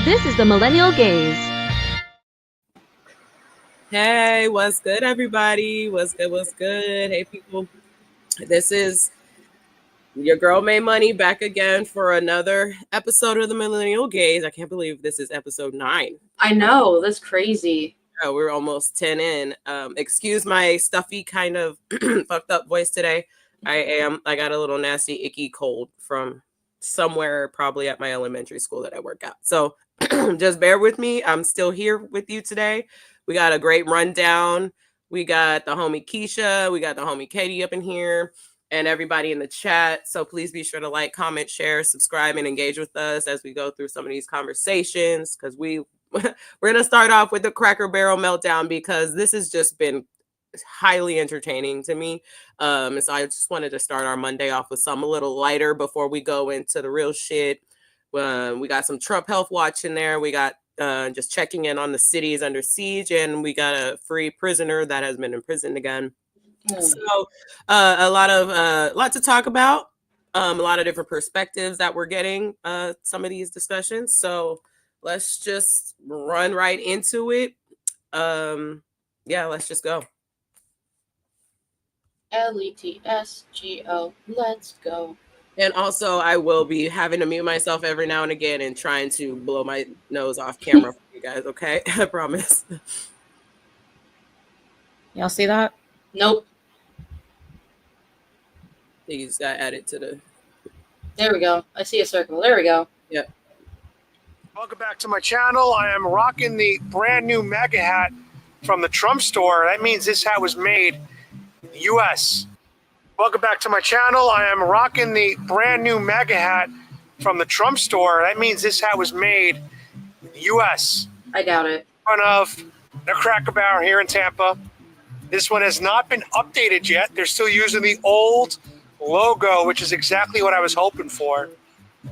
This is the Millennial Gaze. Hey, what's good, everybody? What's good? What's good? Hey, people. This is your girl May Money back again for another episode of the Millennial Gaze. I can't believe this is episode 9. I know, that's crazy. Oh, we're almost 10 in. Excuse my stuffy kind of fucked up voice today. I got a little nasty, icky cold from somewhere, probably at my elementary school that I work at. So just bear with me. I'm still here with you today. We got a great rundown. We got the homie Keisha. We got the homie Katie up in here and everybody in the chat. So please be sure to like, comment, share, subscribe, and engage with us as we go through some of these conversations, because we're going to start off with the Cracker Barrel meltdown, because this has just been highly entertaining to me. And so I just wanted to start our Monday off with something a little lighter before we go into the real shit. We got some Trump Health Watch in there. We got just checking in on the cities under siege, and we got a free prisoner that has been imprisoned again. So a lot to talk about, a lot of different perspectives that we're getting some of these discussions. So let's just run right into it. Let's just go. LETSGO, let's go. And also, I will be having to mute myself every now and again and trying to blow my nose off camera for you guys, okay? I promise. Y'all see that? Nope. You just got added to the... There we go. I see a circle. There we go. Yep. Welcome back to my channel. I am rocking the brand new MAGA hat from the Trump store. That means this hat was made in the U.S. Welcome back to my channel. I am rocking the brand new MAGA hat from the Trump store. That means this hat was made in the U.S. I doubt it. In front of the Cracker Barrel here in Tampa. This one has not been updated yet. They're still using the old logo, which is exactly what I was hoping for.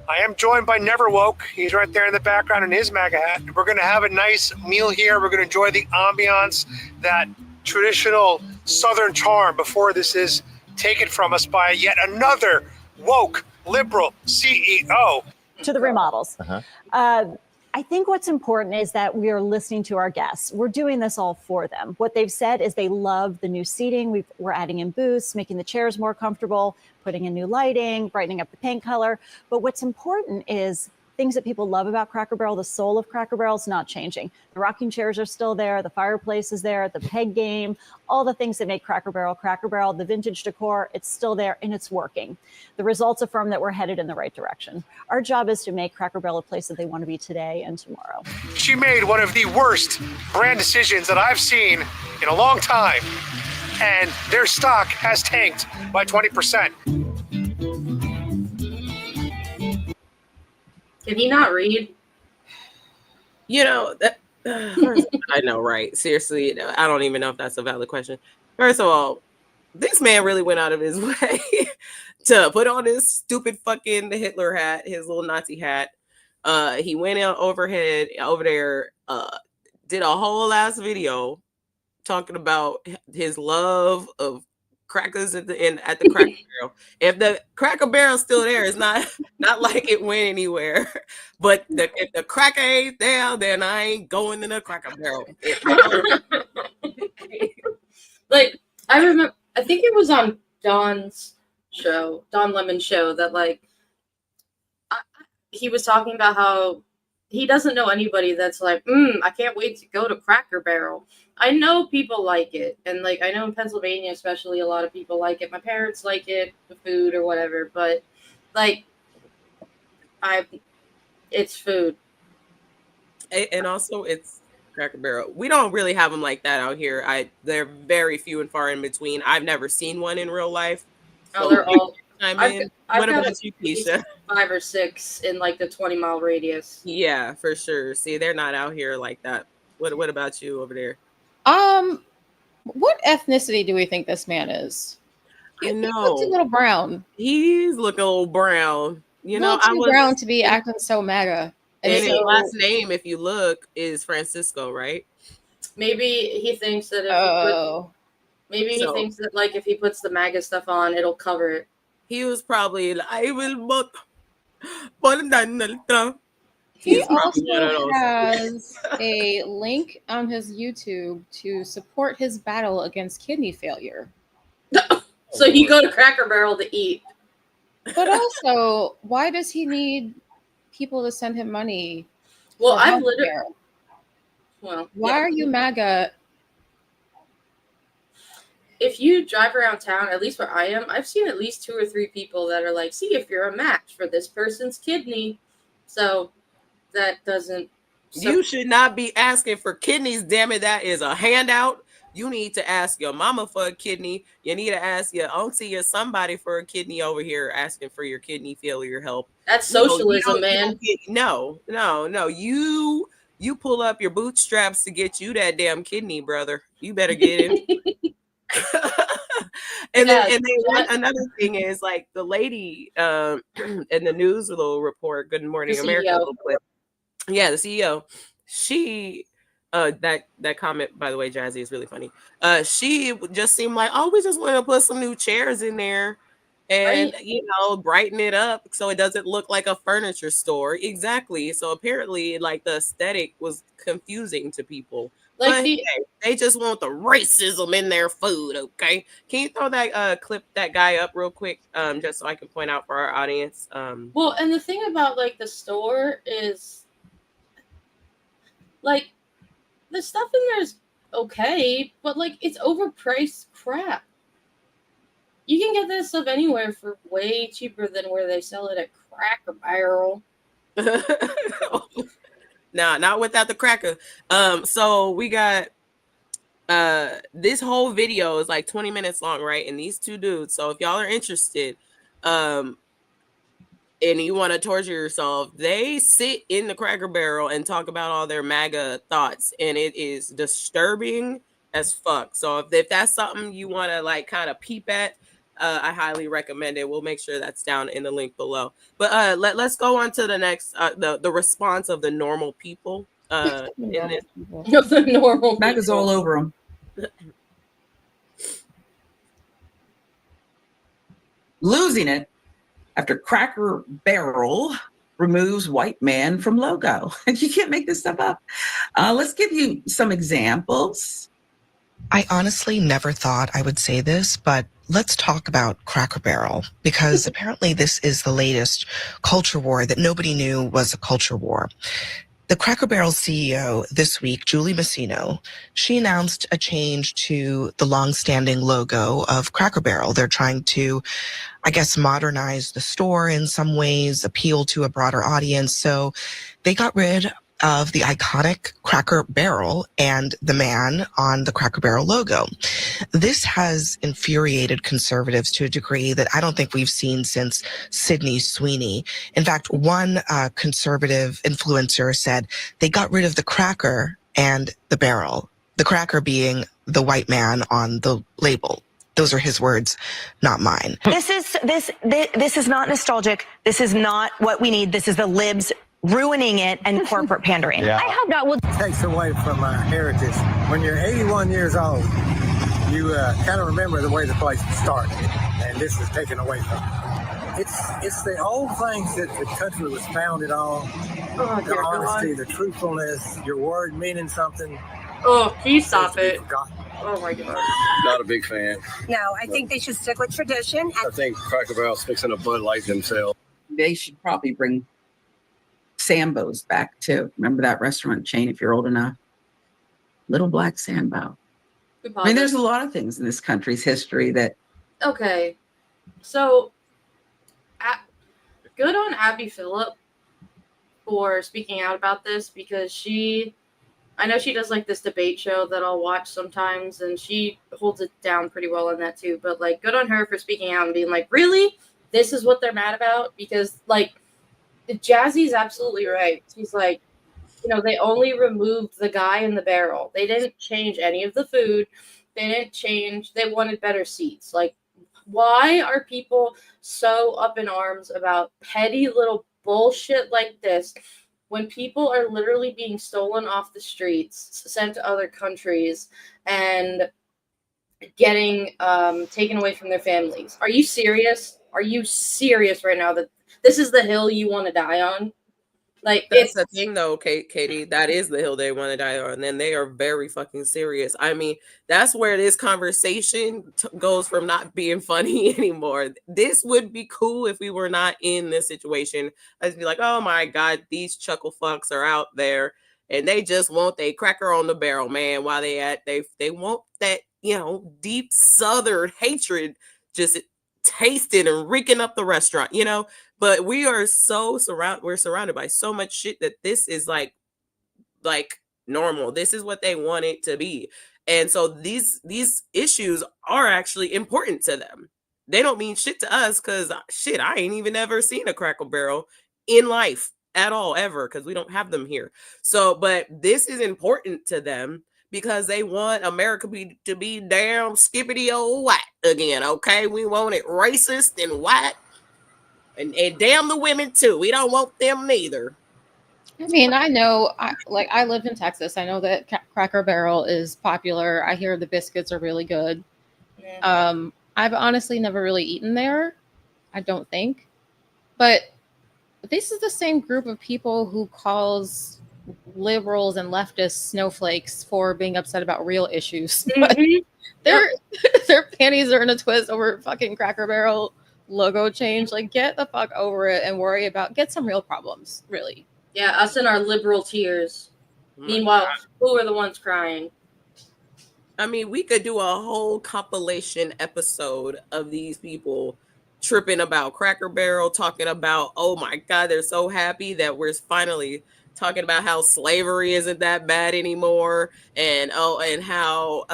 I am joined by Never Woke. He's right there in the background in his MAGA hat. We're going to have a nice meal here. We're going to enjoy the ambiance, that traditional Southern charm before this is taken from us by yet another woke liberal CEO. To the remodels. I think what's important is that we are listening to our guests. We're doing this all for them. What they've said is they love the new seating. We're adding in booths, making the chairs more comfortable, putting in new lighting, brightening up the paint color. But what's important is things that people love about Cracker Barrel. The soul of Cracker Barrel is not changing. The rocking chairs are still there. The fireplace is there. The peg game, all the things that make Cracker Barrel, the vintage decor, it's still there and it's working. The results affirm that we're headed in the right direction. Our job is to make Cracker Barrel a place that they want to be today and tomorrow. She made one of the worst brand decisions that I've seen in a long time, and their stock has tanked by 20%. Can he not read? You know, that, I know, right? Seriously, I don't even know if that's a valid question. First of all, this man really went out of his way to put on his stupid fucking Hitler hat, his little Nazi hat. He went out over there, did a whole ass video talking about his love of crackers at the Cracker Barrel. If the Cracker Barrel's still there, it's not like it went anywhere. But if the cracker ain't there, then I ain't going to the Cracker Barrel. Like, I remember, I think it was on Don's show, Don Lemon's show, that he was talking about how he doesn't know anybody that's like, I can't wait to go to Cracker Barrel. I know people like it. And I know in Pennsylvania, especially, a lot of people like it. My parents like it, the food or whatever. But it's food. And also it's Cracker Barrel. We don't really have them like that out here. They're very few and far in between. I've never seen one in real life. So they're all. What about you, Keisha? 5 or 6 in the 20-mile radius. Yeah, for sure. See, they're not out here like that. What about you over there? What ethnicity do we think this man is? I know. He looks a little brown. He's looking a little brown. You know, I was brown to be acting so MAGA. And his last name, if you look, is Francisco, right? Maybe he thinks that he thinks that if he puts the MAGA stuff on, it'll cover it. He was probably I will vote for Donald Trump. He He's probably one of also those. has a link on his YouTube to support his battle against kidney failure. So you go to Cracker Barrel to eat. But also, why does he need people to send him money? Well, for I've literally. healthcare? Well, Why yeah. are you MAGA? If you drive around town, at least where I am, I've seen at least 2 or 3 people that are like, see if you're a match for this person's kidney. So that doesn't. You should not be asking for kidneys, damn it. That is a handout. You need to ask your mama for a kidney. You need to ask your auntie or somebody for a kidney over here asking for your kidney failure help. That's socialism, man. No. You pull up your bootstraps to get you that damn kidney, brother. You better get in. And then another thing is like the lady in the news little report, Good Morning America little clip. Yeah, the CEO. She that comment, by the way, Jazzy, is really funny. She just seemed like, oh, we just want to put some new chairs in there and brighten it up so it doesn't look like a furniture store. Exactly. So apparently, like, the aesthetic was confusing to people. Like, but they just want the racism in their food. Okay, can you throw that clip that guy up real quick, just so I can point out for our audience? Well, and the thing about like the store is, like, the stuff in there is okay, but like it's overpriced crap. You can get this stuff anywhere for way cheaper than where they sell it at Cracker Barrel. Nah, not without the cracker. So we got this whole video is like 20 minutes long, right? And these two dudes. So if y'all are interested, and you want to torture yourself, they sit in the Cracker Barrel and talk about all their MAGA thoughts, and it is disturbing as fuck. So if that's something you want to like kind of peep at, I highly recommend it. We'll make sure that's down in the link below. But let's go on to the next the response of the normal people. In this. The normal MAGA's all over them. Losing it after Cracker Barrel removes white man from logo. You can't make this stuff up. Let's give you some examples. I honestly never thought I would say this, but let's talk about Cracker Barrel, because apparently this is the latest culture war that nobody knew was a culture war. The Cracker Barrel CEO this week, Julie Masino, she announced a change to the longstanding logo of Cracker Barrel. They're trying to, I guess, modernize the store in some ways, appeal to a broader audience. So they got rid of the iconic Cracker Barrel and the man on the Cracker Barrel logo. This has infuriated conservatives to a degree that I don't think we've seen since Sydney Sweeney. In fact, one conservative influencer said they got rid of the cracker and the barrel, the cracker being the white man on the label. Those are his words, not mine. This is not nostalgic. This is not what we need. This is the libs ruining it and corporate pandering. Yeah. I hope not. It takes away from our heritage. When you're 81 years old, you kind of remember the way the place started, and this is taken away from it. It's the old things that the country was founded on. Oh, the honesty, the truthfulness, your word meaning something. Oh, please stop it. Forgotten. Oh my God. Not a big fan. No, I think they should stick with tradition. I think Cracker Barrel's fixing a Bud Light themselves. They should probably bring Sambo's back too. Remember that restaurant chain if you're old enough? Little Black Sambo. I mean, there's a lot of things in this country's history that. Okay, so good on Abby Phillip for speaking out about this, because I know she does like this debate show that I'll watch sometimes, and she holds it down pretty well on that too. But like, good on her for speaking out and being like, really, this is what they're mad about? Because like, Jazzy's absolutely right. She's like, they only removed the guy in the barrel. They didn't change any of the food. They wanted better seats. Like, why are people so up in arms about petty little bullshit like this when people are literally being stolen off the streets, sent to other countries, and getting taken away from their families? Are you serious? Are you serious right now that this is the hill you want to die on? Like That's the thing, though, Katie. That is the hill they want to die on, and then they are very fucking serious. I mean, that's where this conversation goes from not being funny anymore. This would be cool if we were not in this situation. I'd be like, oh my god, these chuckle fucks are out there, and they just want they cracker on the barrel, man. While they want that, you know, deep Southern hatred just tasting and reeking up the restaurant, you know. But we are we're surrounded by so much shit that this is like normal. This is what they want it to be. And so these issues are actually important to them. They don't mean shit to us because shit, I ain't even ever seen a Cracker Barrel in life at all, ever, because we don't have them here. So, but this is important to them because they want America to be damn skippity old white again. Okay, we want it racist and white. And damn the women too. We don't want them neither. I mean, I know, I live in Texas. I know that Cracker Barrel is popular. I hear the biscuits are really good. Yeah. I've honestly never really eaten there. I don't think. But this is the same group of people who calls liberals and leftists snowflakes for being upset about real issues. Mhm. Their panties are in a twist over fucking Cracker Barrel logo change. Like, get the fuck over it and get some real problems, really. Yeah, us and our liberal tears. Meanwhile, who are the ones crying? I mean, we could do a whole compilation episode of these people tripping about Cracker Barrel, talking about, oh my god, they're so happy that we're finally talking about how slavery isn't that bad anymore, and how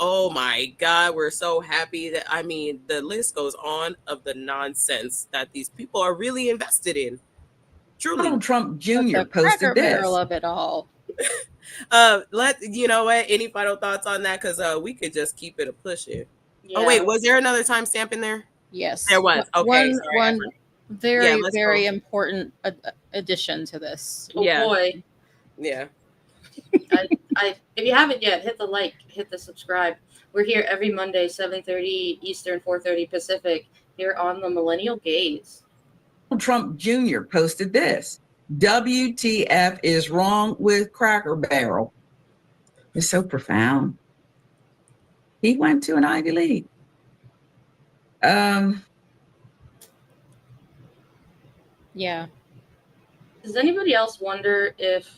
oh my god, we're so happy that, I mean, the list goes on of the nonsense that these people are really invested in. Truly. Donald Trump Jr. posted Cracker this. Barrel of it all. You know what? Any final thoughts on that? Because we could just keep it a pushing. Yeah. Oh wait, was there another timestamp in there? Yes, There was. Okay, one very go. important addition to this. Oh boy. Yeah. I if you haven't yet, hit the like, hit the subscribe. We're here every Monday, 7:30 Eastern, 4:30 Pacific, here on the Millennial Gaze. Donald Trump Jr. posted this. WTF is wrong with Cracker Barrel. It's so profound. He went to an Ivy League. Yeah. Does anybody else wonder if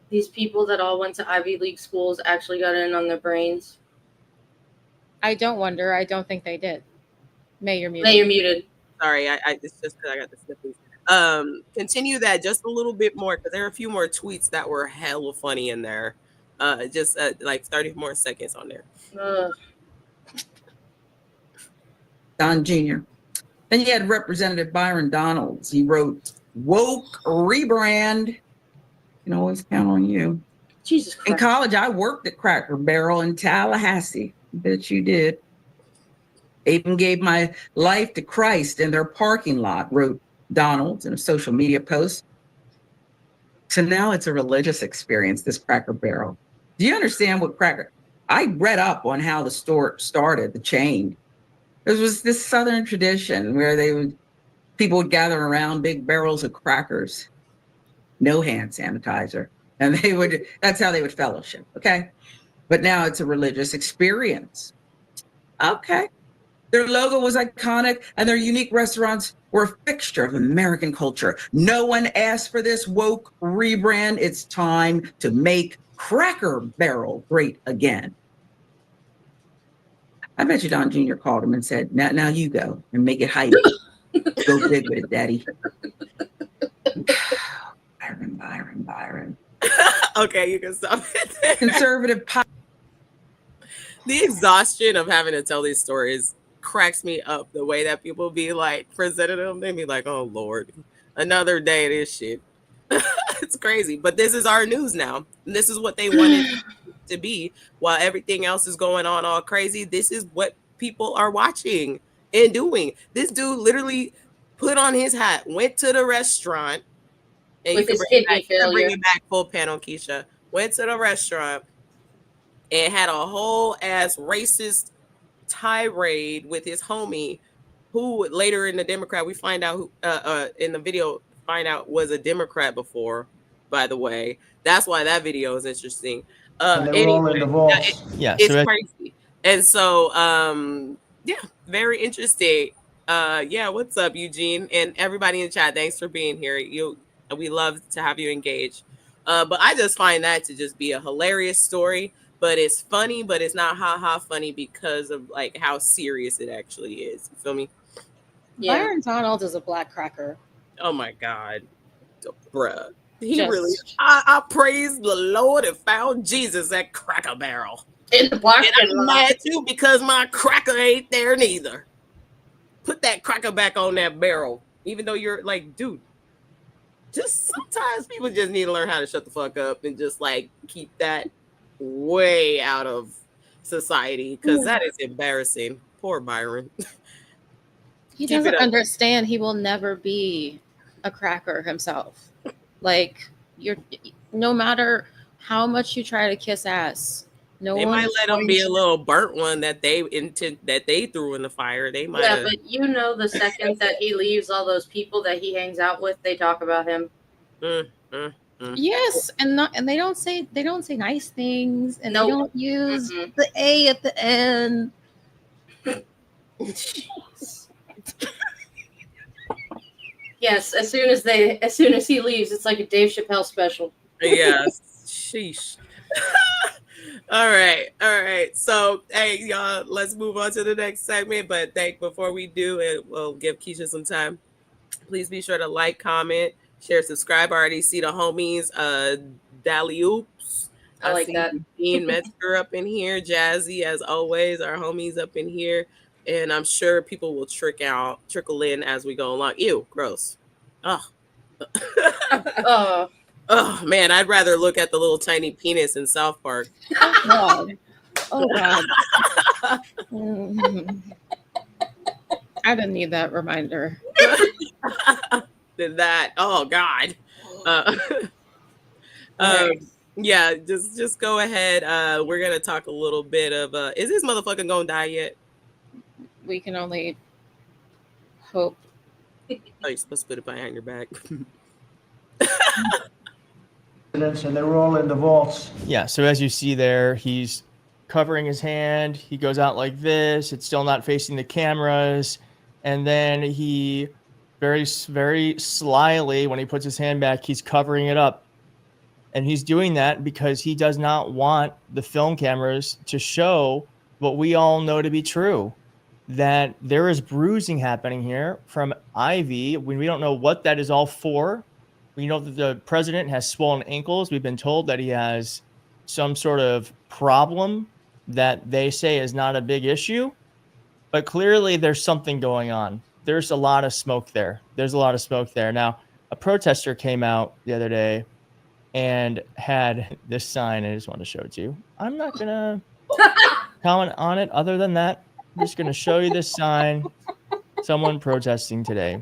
these people that all went to Ivy League schools actually got in on their brains? I don't wonder. I don't think they did. May, you're muted. May, you're muted. Sorry, it's just because I got the snippets. Continue that just a little bit more, because there are a few more tweets that were hella funny in there. Just like 30 more seconds on there. Don Jr. Then you had Representative Byron Donalds. He wrote, woke rebrand. You can always count on you. Jesus Christ. In college, I worked at Cracker Barrel in Tallahassee. Bet you did. Even gave my life to Christ in their parking lot, wrote Donalds in a social media post. So now it's a religious experience, this Cracker Barrel. Do you understand what I read up on how the store started, the chain. It was this Southern tradition where people would gather around big barrels of crackers, no hand sanitizer. And that's how they would fellowship. Okay. But now it's a religious experience. Okay. Their logo was iconic and their unique restaurants were a fixture of American culture. No one asked for this woke rebrand. It's time to make Cracker Barrel great again. I bet you Don Jr. called him and said, now you go and make it hype. Go big with it, daddy. Byron. Okay, you can stop it there. Conservative The exhaustion of having to tell these stories cracks me up. The way that people be like presenting them, they be like, oh Lord, another day of this shit. It's crazy. But this is our news now. This is what they wanted to be. While everything else is going on all crazy, this is what people are watching and doing. This dude literally put on his hat, went to the restaurant, and with his kidney failure. Bring it back full panel, Keisha. Went to the restaurant and had a whole ass racist tirade with his homie, who later in the Democrat, we find out who in the video find out was a Democrat before, by the way. That's why that video is interesting. And they were all in the vaults. It's crazy. And so, yeah, very interesting. Yeah, what's up, Eugene? And everybody in the chat, thanks for being here. We love to have you engage. But I just find that to just be a hilarious story. But it's funny, but it's not ha-ha funny because of like how serious it actually is. You feel me? Yeah. Byron Donald is a black cracker. Oh my God. Bruh. I praised the Lord and found Jesus at Cracker Barrel. In the black, and I'm mad too because my cracker ain't there neither. Put that cracker back on that barrel. Even though you're like, dude, just sometimes people just need to learn how to shut the fuck up and just like keep that way out of society because that is embarrassing. Poor Byron. He doesn't understand he will never be a cracker himself. Like no matter how much you try to kiss ass, they might let him be a little burnt one that they threw in the fire. They might. Yeah, but you know, the second that he leaves, all those people that he hangs out with, they talk about him. Yes, and they don't say nice things, and they don't use the A at the end. Yes, as soon as he leaves, it's like a Dave Chappelle special. Yes, sheesh. All right. So, hey, y'all, let's move on to the next segment. But before we do, we'll give Keisha some time. Please be sure to like, comment, share, subscribe. I already see the homies. Dally Oops. I like that. Dean Metzger up in here. Jazzy, as always, our homies up in here. And I'm sure people will trickle in as we go along. Ew, gross. Oh man, I'd rather look at the little tiny penis in South Park. Oh God. I didn't need that reminder. Did that? Oh God. Yeah, just go ahead. We're gonna talk a little bit of. Is this motherfucker gonna die yet? We can only hope. Oh, you're supposed to put it behind your back. And they were all in the vaults. Yeah, so as you see there, he's covering his hand. He goes out like this. It's still not facing the cameras. And then he very, very slyly, when he puts his hand back, he's covering it up. And he's doing that because he does not want the film cameras to show what we all know to be true, that there is bruising happening here from Ivy. We don't know what that is all for. We know that the president has swollen ankles. We've been told that he has some sort of problem that they say is not a big issue, but clearly there's something going on. There's a lot of smoke there. Now, a protester came out the other day and had this sign. I just want to show it to you. I'm not going to comment on it other than that. I'm just going to show you this sign. Someone protesting today.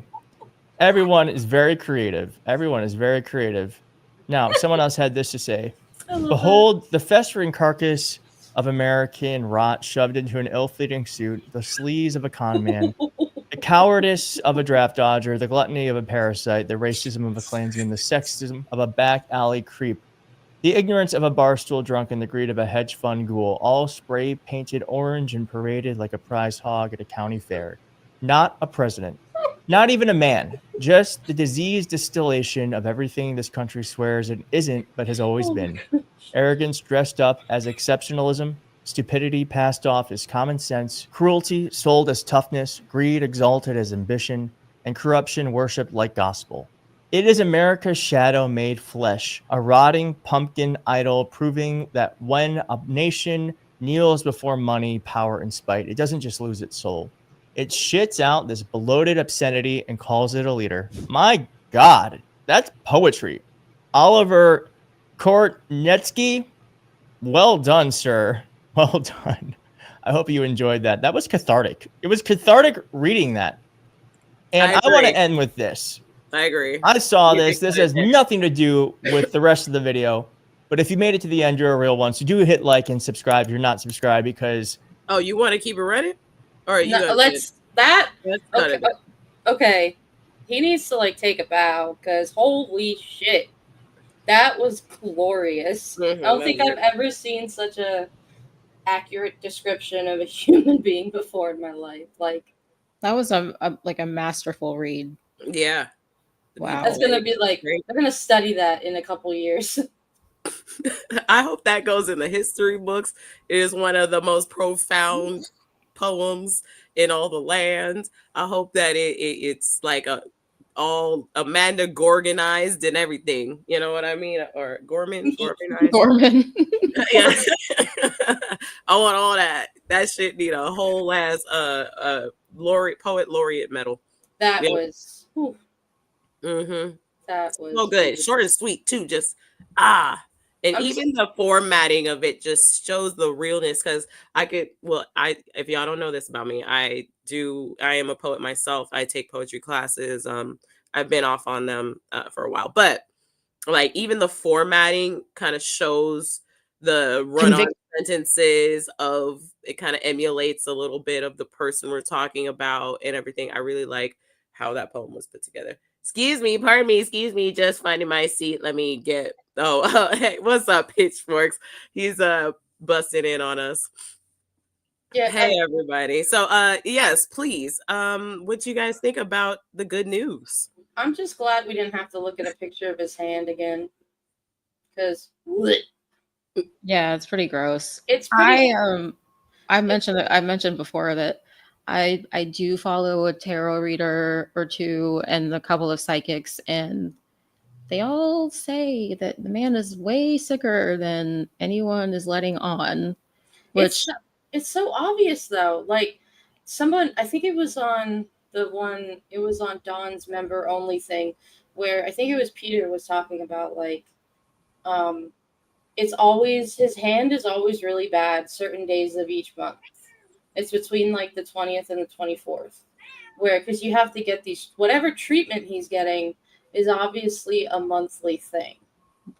Everyone is very creative. Now, someone else had this to say. Behold, the festering carcass of American rot shoved into an ill-fitting suit, the sleaze of a con man, the cowardice of a draft dodger, the gluttony of a parasite, the racism of a Klansman, the sexism of a back alley creep, the ignorance of a barstool drunk, and the greed of a hedge fund ghoul, all spray-painted orange and paraded like a prize hog at a county fair. Not a president. Not even a man, just the diseased distillation of everything this country swears it isn't, but has always been. Arrogance dressed up as exceptionalism, stupidity passed off as common sense, cruelty sold as toughness, greed exalted as ambition, and corruption worshipped like gospel. It is America's shadow made flesh, a rotting pumpkin idol proving that when a nation kneels before money, power, and spite, it doesn't just lose its soul. It shits out this bloated obscenity and calls it a leader. My God, that's poetry. Oliver Kortnetsky, well done, sir. Well done. I hope you enjoyed that. That was cathartic. It was cathartic reading that. And I want to end with this. I agree. I saw this. This has nothing to do with the rest of the video. But if you made it to the end, you're a real one. So do hit like and subscribe if you're not subscribed because... Oh, you want to keep it running? Or you okay. He needs to like take a bow because holy shit, that was glorious. I don't think I've ever seen such a accurate description of a human being before in my life. Like that was a masterful read. Yeah. Wow. That's gonna be like they're gonna study that in a couple years. I hope that goes in the history books. It is one of the most profound poems in all the land. I hope that it's like all Amanda Gorgonized and everything. You know what I mean? Or Gorman organized. Gorman. Yeah. I want all that. That shit need a whole ass poet laureate medal. That was that was so good. Short and sweet too. Just and even the formatting of it just shows the realness. Because if y'all don't know this about me, I am a poet myself. I take poetry classes. I've been off on them for a while, but like even the formatting kind of shows the run-on sentences of it, kind of emulates a little bit of the person we're talking about and everything. I really like how that poem was put together. Pardon me, excuse me, just finding my seat. Let me get hey, what's up, Pitchforks? He's busting in on us. Yeah. Hey everybody. So yes, please. What you guys think about the good news? I'm just glad we didn't have to look at a picture of his hand again. Because yeah, it's pretty gross. It's pretty I mentioned before that I do follow a tarot reader or two and a couple of psychics, and they all say that the man is way sicker than anyone is letting on. Which it's so obvious though. Like someone, I think it was on Dawn's member only thing, where I think it was Peter was talking about like, it's always, his hand is always really bad certain days of each month. It's between like the 20th and the 24th, because you have to get these, whatever treatment he's getting is obviously a monthly thing.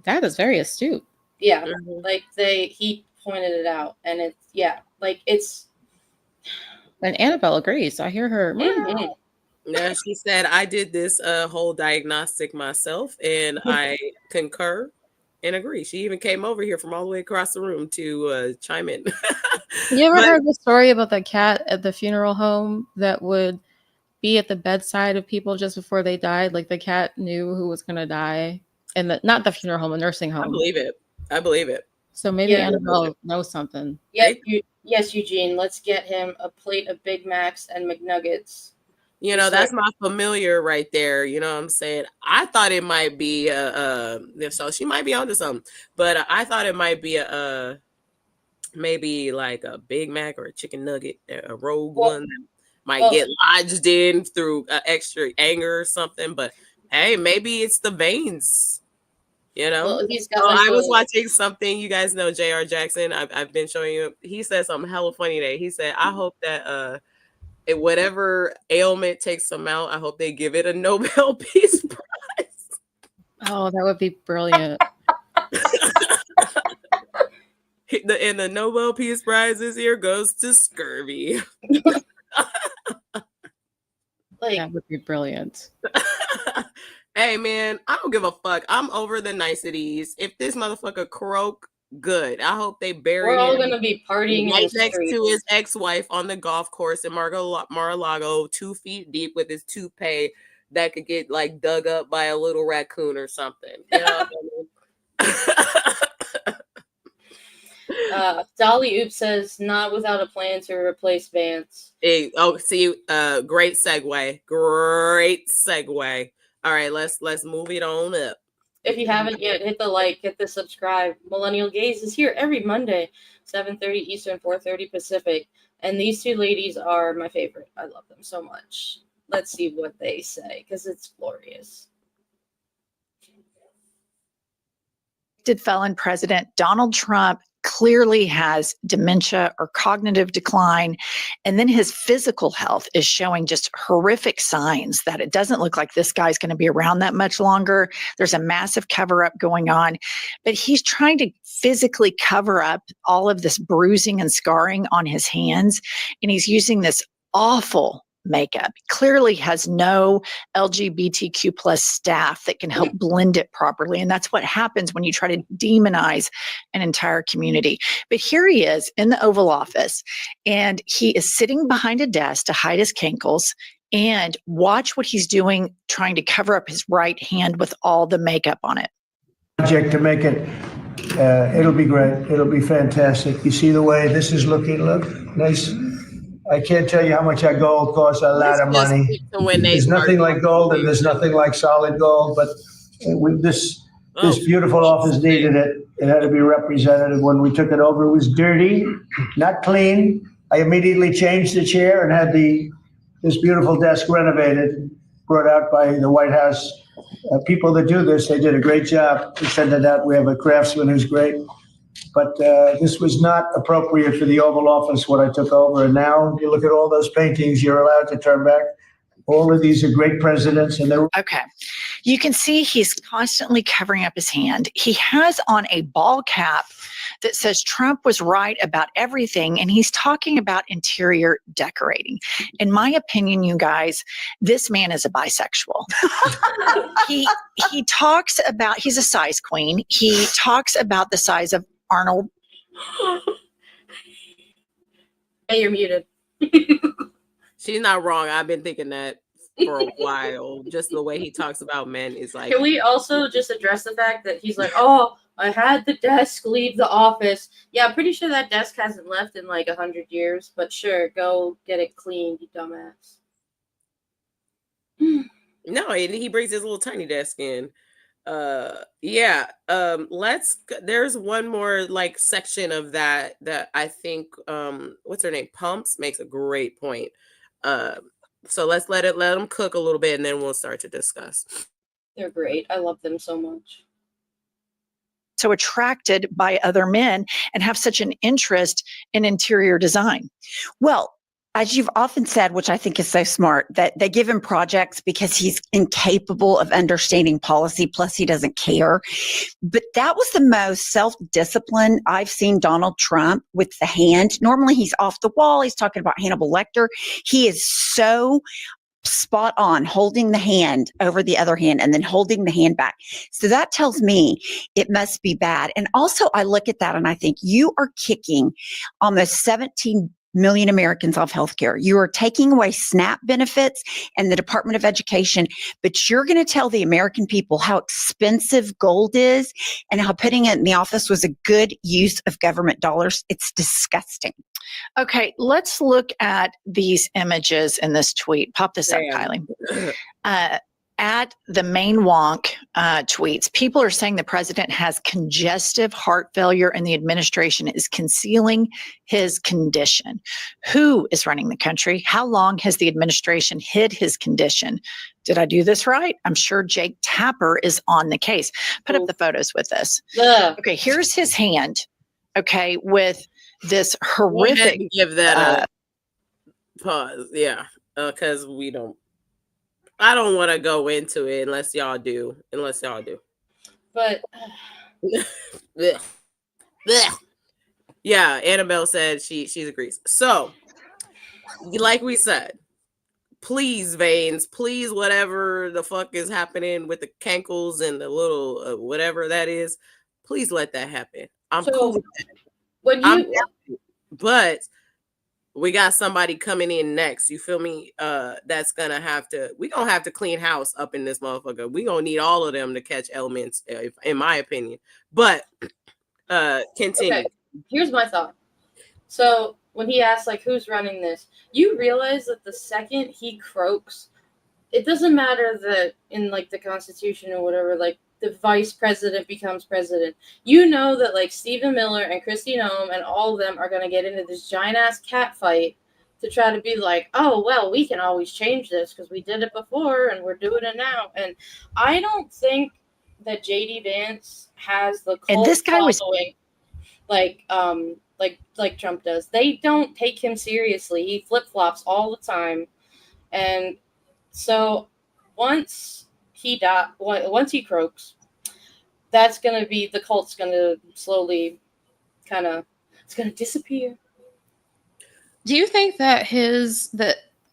That is very astute. Yeah. Like he pointed it out, and it's and Annabelle agrees. I hear her. Mm-hmm. Yeah, she said, I did this whole diagnostic myself, and I concur and agree. She even came over here from all the way across the room to chime in. You ever heard the story about the cat at the funeral home that would be at the bedside of people just before they died? Like the cat knew who was going to die, and not the funeral home, a nursing home. I believe it. So maybe Annabelle knows something. Yeah, yes, Eugene. Let's get him a plate of Big Macs and McNuggets. You know, that's my familiar right there. You know what I'm saying? I thought it might be so she might be onto something, but I thought it might be maybe like a Big Mac or a chicken nugget, a rogue one that might get lodged in through extra anger or something. But hey, maybe it's the veins. You know, well, he's got I was watching something. You guys know J.R. Jackson. I've been showing you. He said something hella funny today. He said, I hope that whatever ailment takes them out, I hope they give it a Nobel Peace Prize. Oh, that would be brilliant. And the Nobel Peace Prize this year goes to scurvy. That would be brilliant. Hey man, I don't give a fuck. I'm over the niceties. If this motherfucker croak, good. I hope they bury him. We're all gonna be partying right next to his ex-wife on the golf course in Mar-a-Lago, 2 feet deep with his toupee that could get like dug up by a little raccoon or something. You know what I mean? Dolly Oop says, not without a plan to replace Vance. Great segue. Great segue. All right, let's move it on up. If you haven't yet, hit the like, hit the subscribe. Millennial Gaze is here every Monday, 7:30 Eastern, 4:30 Pacific. And these two ladies are my favorite. I love them so much. Let's see what they say, because it's glorious. Felon President Donald Trump clearly has dementia or cognitive decline, and then his physical health is showing just horrific signs that it doesn't look like this guy's going to be around that much longer. There's a massive cover-up going on, but he's trying to physically cover up all of this bruising and scarring on his hands, and he's using this awful makeup. Clearly has no LGBTQ plus staff that can help blend it properly. And that's what happens when you try to demonize an entire community. But here he is in the Oval Office, and he is sitting behind a desk to hide his cankles. And watch what he's doing, trying to cover up his right hand with all the makeup on it. Project to make it, it'll be great. It'll be fantastic. You see the way this is looking? Look, nice. I can't tell you how much that gold costs. A lot of money. There's nothing like gold, and there's nothing like solid gold. But this beautiful office needed it. It had to be representative. When we took it over, it was dirty, not clean. I immediately changed the chair and had this beautiful desk renovated, brought out by the White House. People that do this, they did a great job. We sent it out. We have a craftsman who's great. But this was not appropriate for the Oval Office when I took over. And now you look at all those paintings, you're allowed to turn back. All of these are great presidents. And they're okay. You can see he's constantly covering up his hand. He has on a ball cap that says Trump was right about everything, and he's talking about interior decorating. In my opinion, you guys, this man is a bisexual. he talks about, he's a size queen. He talks about the size of Arnold. Hey, you're muted. She's not wrong. I've been thinking that for a while. Just the way he talks about men is like. Can we also just address the fact that he's like, oh, I had the desk leave the office. Yeah, I'm pretty sure that desk hasn't left in like 100 years, but sure, go get it cleaned, you dumbass. No, he brings his little tiny desk in. There's one more like section of that I think what's her name? Pumps makes a great point. So let's let them cook a little bit, and then we'll start to discuss. They're great. I love them so much. So attracted by other men and have such an interest in interior design. Well, as you've often said, which I think is so smart, that they give him projects because he's incapable of understanding policy, plus he doesn't care. But that was the most self-discipline I've seen Donald Trump with the hand. Normally he's off the wall. He's talking about Hannibal Lecter. He is so spot on holding the hand over the other hand and then holding the hand back. So that tells me it must be bad. And also I look at that and I think you are kicking almost 17 million Americans off healthcare. You are taking away SNAP benefits and the Department of Education, but you're going to tell the American people how expensive gold is and how putting it in the office was a good use of government dollars. It's disgusting. Okay, let's look at these images in this tweet. Pop this up, Kylie. At the main wonk tweets, people are saying the president has congestive heart failure and the administration is concealing his condition. Who is running the country? How long has the administration hid his condition? Did I do this right? I'm sure Jake Tapper is on the case. Put up the photos with this. Okay, here's his hand, okay, with this horrific. Give that a pause. Yeah, because I don't want to go into it unless y'all do. But yeah, Annabelle said she agrees. So, like we said, please veins, please whatever the fuck is happening with the cankles and the little whatever that is, please let that happen. I'm cool with that. But we got somebody coming in next. You feel me? That's gonna have to clean house up in this motherfucker. We gonna need all of them to catch elements, in my opinion. But continue. Okay. Here's my thought. So when he asked like who's running this, you realize that the second he croaks, it doesn't matter that in like the Constitution or whatever, like the vice president becomes president. You know that like Stephen Miller and Kristi Noem and all of them are going to get into this giant ass cat fight to try to be like, oh, well, we can always change this because we did it before and we're doing it now. And I don't think that JD Vance has the cult and this guy following like Trump does. They don't take him seriously. He flip-flops all the time. And so once he croaks, that's going to be, the cult's going to slowly it's going to disappear. Do you think that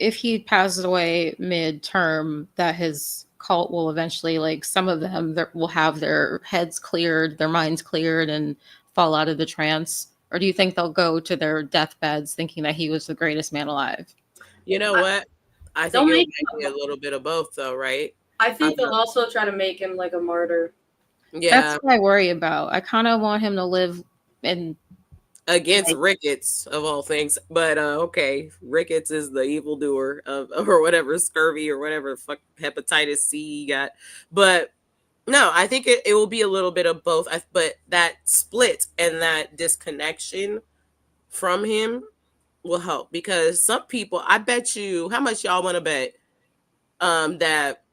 if he passes away mid-term, that his cult will eventually, like, some of them will have their heads cleared, their minds cleared, and fall out of the trance? Or do you think they'll go to their deathbeds thinking that he was the greatest man alive? You know what? I think it might be a little bit of both, though, right? I think they'll also try to make him like a martyr. Yeah, that's what I worry about. I kind of want him to live in against rickets of all things, but okay, rickets is the evildoer of or whatever, scurvy or whatever fuck hepatitis C you got. But no, I think it will be a little bit of both. But that split and that disconnection from him will help, because some people, I bet you, how much y'all want to bet that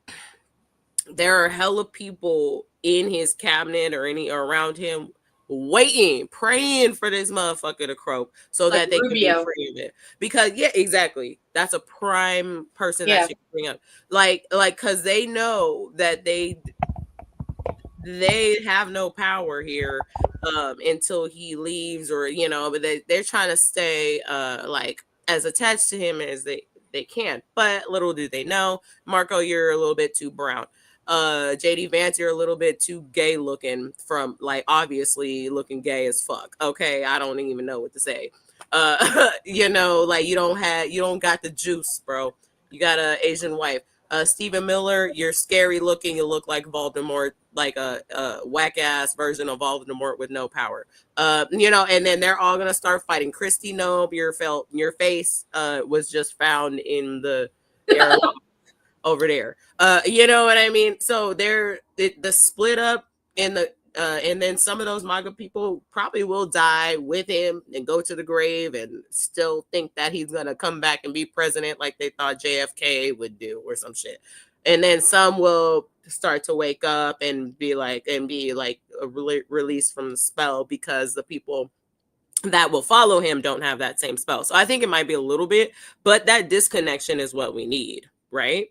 there are hella people in his cabinet or around him waiting, praying for this motherfucker to croak so like that they Rubio. can be free of it. Because yeah, exactly. That's a prime person that you can bring up. Like, because they know that they have no power here until he leaves, or but they're trying to stay like as attached to him as they can. But little do they know, Marco, you're a little bit too brown. JD Vance, you're a little bit too gay looking, from like obviously looking gay as fuck. Okay, I don't even know what to say. Like you don't got the juice, bro. You got a Asian wife. Stephen Miller, you're scary looking. You look like Voldemort, like a whack ass version of Voldemort with no power. And then they're all gonna start fighting. Christy Nobe, your face was just found in the airlock over there. You know what I mean? So the split up in the and then some of those MAGA people probably will die with him and go to the grave and still think that he's gonna come back and be president like they thought JFK would do or some shit. And then some will start to wake up and be released from the spell, because the people that will follow him don't have that same spell. So I think it might be a little bit, but that disconnection is what we need, right?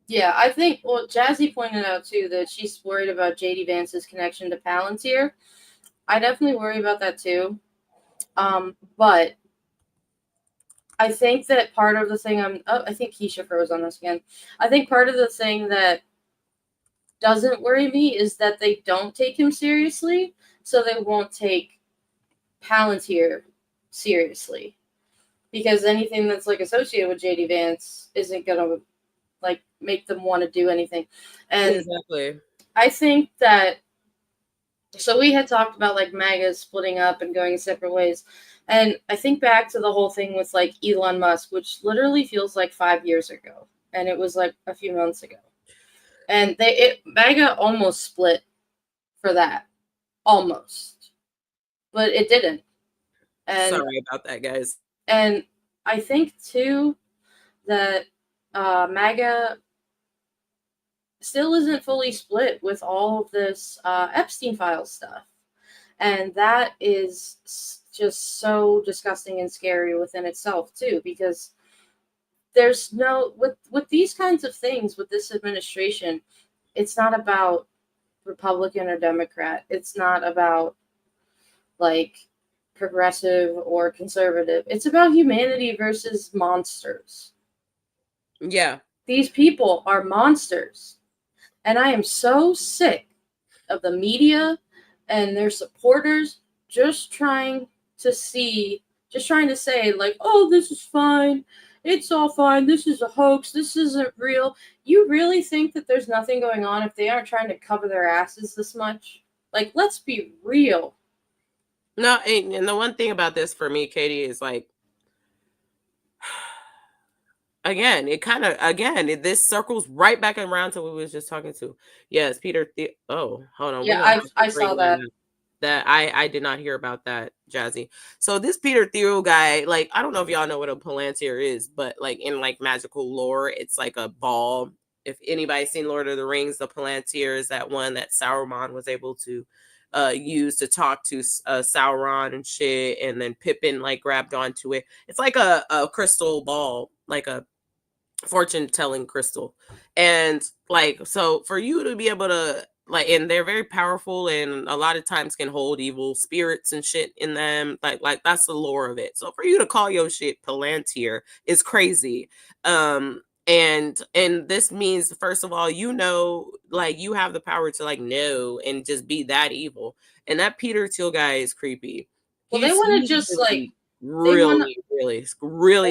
Yeah, I think, well, Jazzy pointed out too that she's worried about JD Vance's connection to Palantir. I definitely worry about that too. But I think that part of the thing I think Keisha froze on us again. I think part of the thing that doesn't worry me is that they don't take him seriously, so they won't take Palantir seriously. Because anything that's like associated with JD Vance isn't gonna like make them want to do anything. And exactly. I think that, so we had talked about like MAGA splitting up and going separate ways. And I think back to the whole thing with like Elon Musk, which literally feels like 5 years ago. And it was like a few months ago. And MAGA almost split for that. Almost. But it didn't. And sorry about that, guys. And I think too that MAGA still isn't fully split with all of this Epstein file stuff. And that is just so disgusting and scary within itself too, because there's no, with these kinds of things, with this administration, it's not about Republican or Democrat. It's not about like progressive or conservative. It's about humanity versus monsters. Yeah. These people are monsters. And I am so sick of the media and their supporters just trying to say, like, oh, this is fine. It's all fine. This is a hoax. This isn't real. You really think that there's nothing going on if they aren't trying to cover their asses this much? Like, let's be real. No, and the one thing about this for me, Katie, is like, again, this circles right back around to what we was just talking to. Yes, Peter. Oh, hold on. Yeah, I saw that. That I did not hear about that, Jazzy. So this Peter Thiel guy, like, I don't know if y'all know what a Palantir is, but like in like magical lore, it's like a ball. If anybody's seen Lord of the Rings, the Palantir is that one that Sauron was able to use to talk to Sauron and shit, and then Pippin like grabbed onto it. It's like a crystal ball, like a fortune telling crystal. And like, so for you to be able to like, and they're very powerful, and a lot of times can hold evil spirits and shit in them. Like that's the lore of it. So for you to call your shit Palantir is crazy. And this means, first of all, you know, like you have the power to like know and just be that evil. And that Peter Thiel guy is creepy. Well, they want to just like really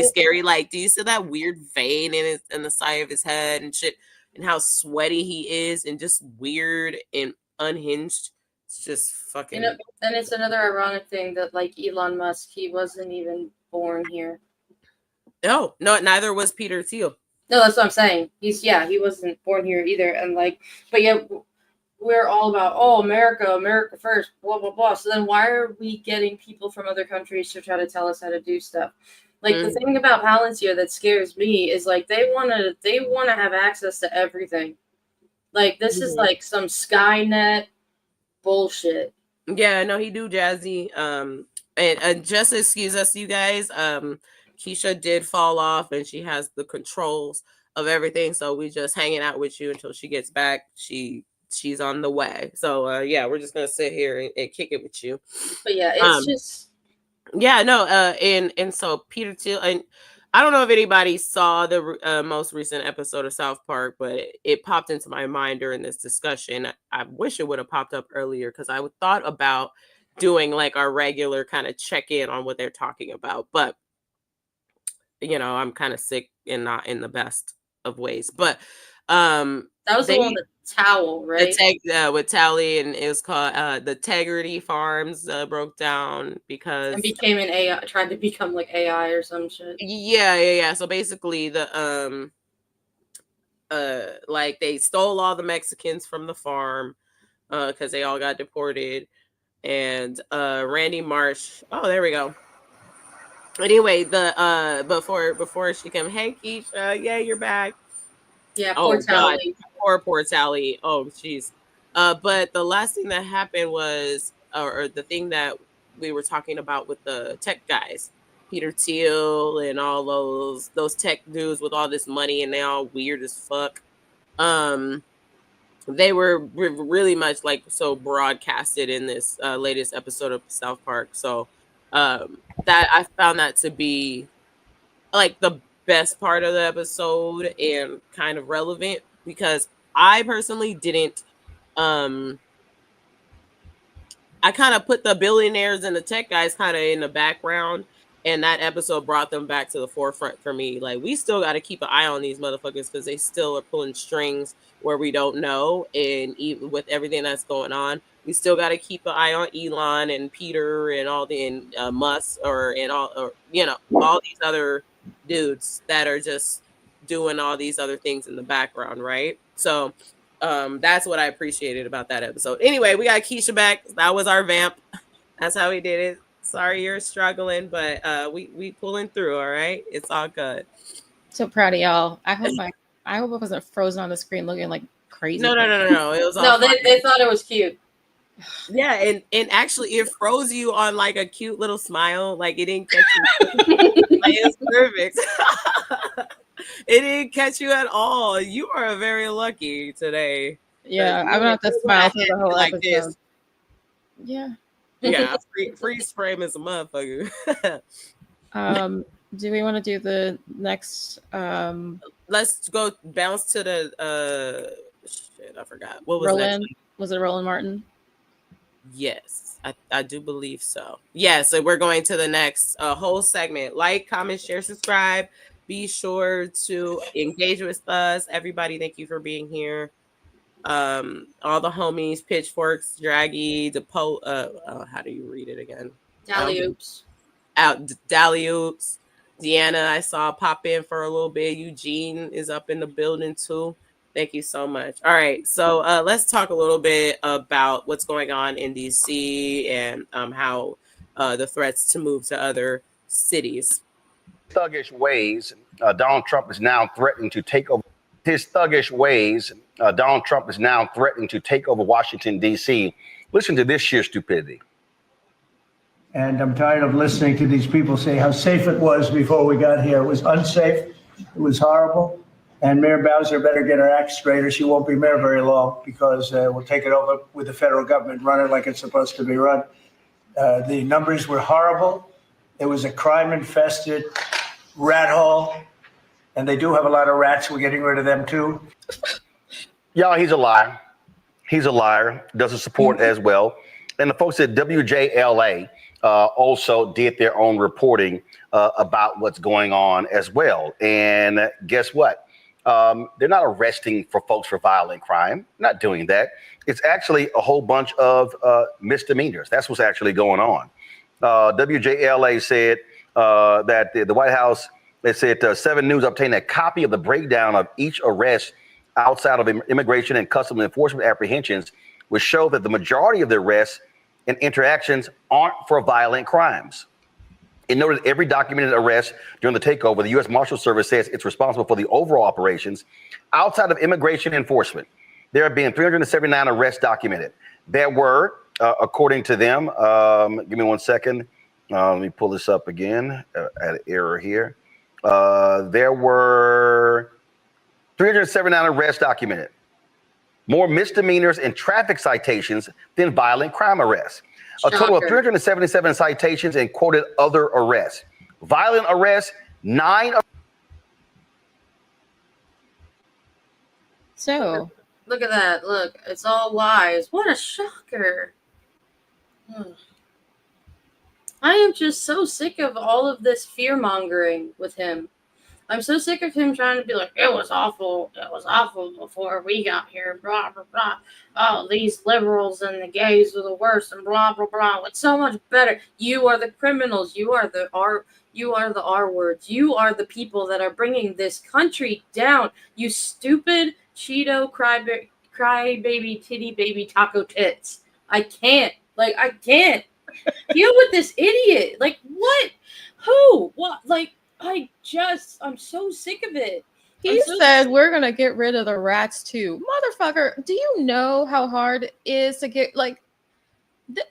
scary. Like, do you see that weird vein in the side of his head and shit, and how sweaty he is, and just weird and unhinged? It's just fucking. And it's another ironic thing that like Elon Musk, he wasn't even born here. No, neither was Peter Thiel. No, that's what I'm saying. He wasn't born here either. And like, but yeah, we're all about, oh, America first, blah, blah, blah. So then why are we getting people from other countries to try to tell us how to do stuff? Like the thing about Palantir that scares me is like they want to have access to everything. Like this is like some Skynet bullshit. Yeah, no, he do jazzy. And just excuse us, you guys. Keisha did fall off, and she has the controls of everything. So we just hanging out with you until she gets back. She's on the way. So yeah, we're just gonna sit here and kick it with you. But yeah, it's just and so Peter Thiel, and I don't know if anybody saw the most recent episode of South Park, but it popped into my mind during this discussion. I wish it would have popped up earlier, because I thought about doing like our regular kind of check-in on what they're talking about, but you know, I'm kind of sick and not in the best of ways. But that was the one with the towel, right? With Tally, and it was called the Tegrity Farms broke down because and became an AI, tried to become like AI or some shit. Yeah. So basically, the like they stole all the Mexicans from the farm because they all got deported, and Randy Marsh. Oh, there we go. Anyway, the before she came, hey Keisha, yeah, you're back. Yeah, poor Tally. Poor Tally. Oh, jeez. But the last thing that happened was, or the thing that we were talking about with the tech guys, Peter Thiel and all those tech dudes with all this money, and they all weird as fuck. They were really much like so broadcasted in this latest episode of South Park. So that I found that to be like the best part of the episode and kind of relevant, because I personally didn't I kind of put the billionaires and the tech guys kind of in the background, and that episode brought them back to the forefront for me. Like, we still got to keep an eye on these motherfuckers, because they still are pulling strings where we don't know, and even with everything that's going on, we still got to keep an eye on Elon and Peter and all the Musk or you know, all these other dudes that are just doing all these other things in the background, right? So that's what I appreciated about that episode. Anyway, we got Keisha back. That was our vamp. That's how we did it. Sorry you're struggling, but we pulling through. All right, it's all good. So proud of y'all. I hope I wasn't frozen on the screen looking like crazy. No. It was all they thought it was cute. Yeah, and actually it froze you on like a cute little smile. Like, it didn't catch you. Like, it was perfect. It didn't catch you at all. You are very lucky today. Yeah, I'm gonna have to smile through the whole like episode. this. Yeah. Freeze frame is a motherfucker. Do we want to do the next Let's go bounce to the shit, I forgot. What was Roland? next? Was it Roland Martin? Yes, I do believe so. Yeah, so we're going to the next whole segment. Like, comment, share, subscribe. Be sure to engage with us. Everybody, thank you for being here. All the homies, Pitchforks, Draggy, how do you read it again? Dally-oops. Dally-oops. Deanna, I saw pop in for a little bit. Eugene is up in the building too. Thank you so much. All right, so let's talk a little bit about what's going on in DC and how the threats to move to other cities. Thuggish ways, Donald Trump is now threatening to take over. His thuggish ways, Donald Trump is now threatening to take over Washington, D.C. Listen to this sheer stupidity. And I'm tired of listening to these people say how safe it was before we got here. It was unsafe. It was horrible. And Mayor Bowser better get her act straight or she won't be mayor very long because we'll take it over with the federal government, run it like it's supposed to be run. The numbers were horrible. It was a crime-infested rat hole. And they do have a lot of rats. We're getting rid of them, too. Y'all, he's a liar. He's a liar. Doesn't support as well. And the folks at WJLA also did their own reporting about what's going on as well. And guess what? They're not arresting for folks for violent crime. Not doing that. It's actually a whole bunch of misdemeanors. That's what's actually going on. WJLA said that the White House, they said 7 News obtained a copy of the breakdown of each arrest outside of immigration and customs enforcement apprehensions, which show that the majority of the arrests and interactions aren't for violent crimes. It noted every documented arrest during the takeover, the U.S. Marshal Service says it's responsible for the overall operations. Outside of immigration enforcement, there have been 379 arrests documented. There were, according to them, give me 1 second. Let me pull this up again. I had an error here. There were 379 arrests documented. More misdemeanors and traffic citations than violent crime arrests. A total of 377 citations and quoted other arrests. Violent arrests, 9. So look at that. Look, it's all lies. What a shocker. I am just so sick of all of this fear mongering with him. I'm so sick of him trying to be like, it was awful before we got here, blah, blah, blah. Oh, these liberals and the gays are the worst and blah, blah, blah. It's so much better. You are the criminals. You are the R words. You are the people that are bringing this country down. You stupid Cheeto crybaby titty baby taco tits. I can't deal with this idiot. Like, what? Who? What? Like, I'm so sick of it. He said we're gonna get rid of the rats too. Motherfucker, do you know how hard it is to get, like,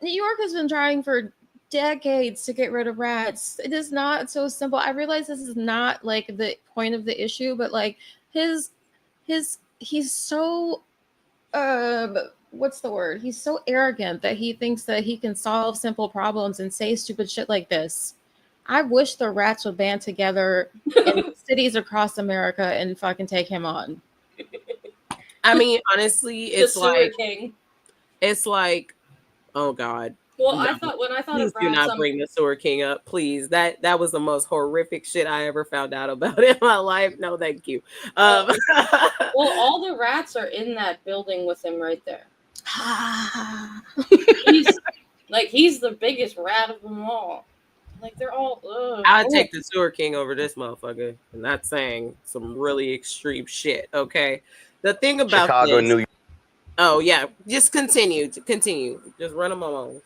New York has been trying for decades to get rid of rats. It is not so simple. I realize this is not like the point of the issue, but like he's so what's the word? He's so arrogant that he thinks that he can solve simple problems and say stupid shit like this. I wish the rats would band together in cities across America and fucking take him on. I mean, honestly, it's like, oh God. Well, no. I thought please of rats, do not bring the Sewer King up, please. That was the most horrific shit I ever found out about in my life. No, thank you. Well, all the rats are in that building with him right there. he's the biggest rat of them all. Like, they're all. I'd take the Sewer King over this motherfucker. I'm not saying some really extreme shit. Okay, the thing about Chicago, this, New York. Oh yeah, just continue. Just run them along.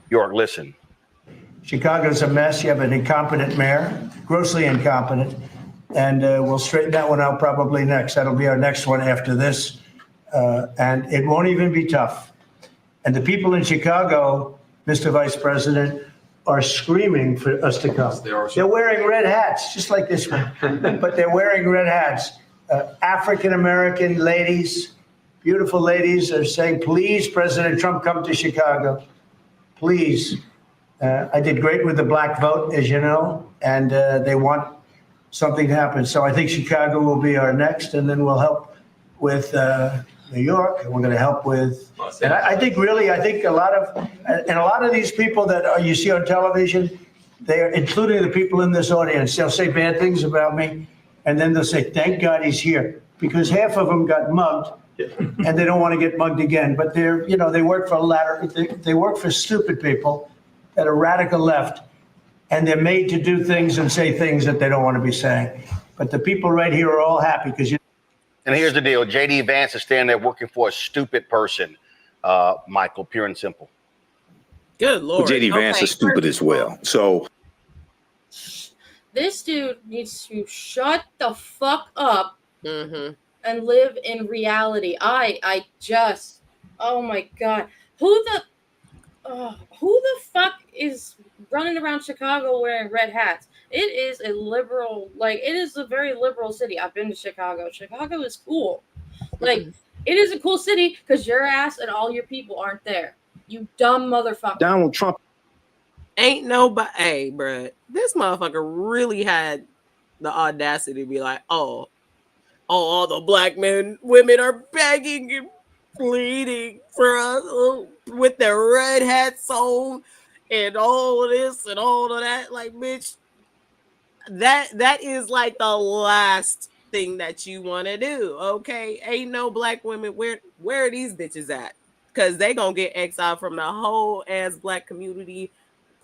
York, listen. Chicago's a mess. You have an incompetent mayor, grossly incompetent, and we'll straighten that one out probably next. That'll be our next one after this. And it won't even be tough. And the people in Chicago, Mr. Vice President, are screaming for us to come. They're wearing red hats, just like this one, but they're wearing red hats. African-American ladies, beautiful ladies, are saying, please, President Trump, come to Chicago. Please. I did great with the black vote, as you know, and they want something to happen. So I think Chicago will be our next, and then we'll help with New York, and we're going to help with, and I think a lot of these people that you see on television, they are, including the people in this audience, they'll say bad things about me, and then they'll say, thank God he's here, because half of them got mugged, and they don't want to get mugged again. But they work for they work for stupid people that are radical left, and they're made to do things and say things that they don't want to be saying. But the people right here are all happy because And here's the deal. J.D. Vance is standing there working for a stupid person, Michael, pure and simple. Good Lord. Well, J.D. Vance is stupid as well. So this dude needs to shut the fuck up and live in reality. I just, oh my God. Who the fuck is running around Chicago wearing red hats? It is a liberal, like, it is a very liberal city. I've been to Chicago. Chicago is cool. Like, it is a cool city because your ass and all your people aren't there. You dumb motherfucker. Donald Trump ain't nobody. Hey, bruh, this motherfucker really had the audacity to be like, oh, all the black women are begging and pleading for us with their red hats on and all of this and all of that. Like, bitch, that is like the last thing that you want to do. Okay, ain't no black women. Where are these bitches at? Because they gonna get exiled from the whole ass black community,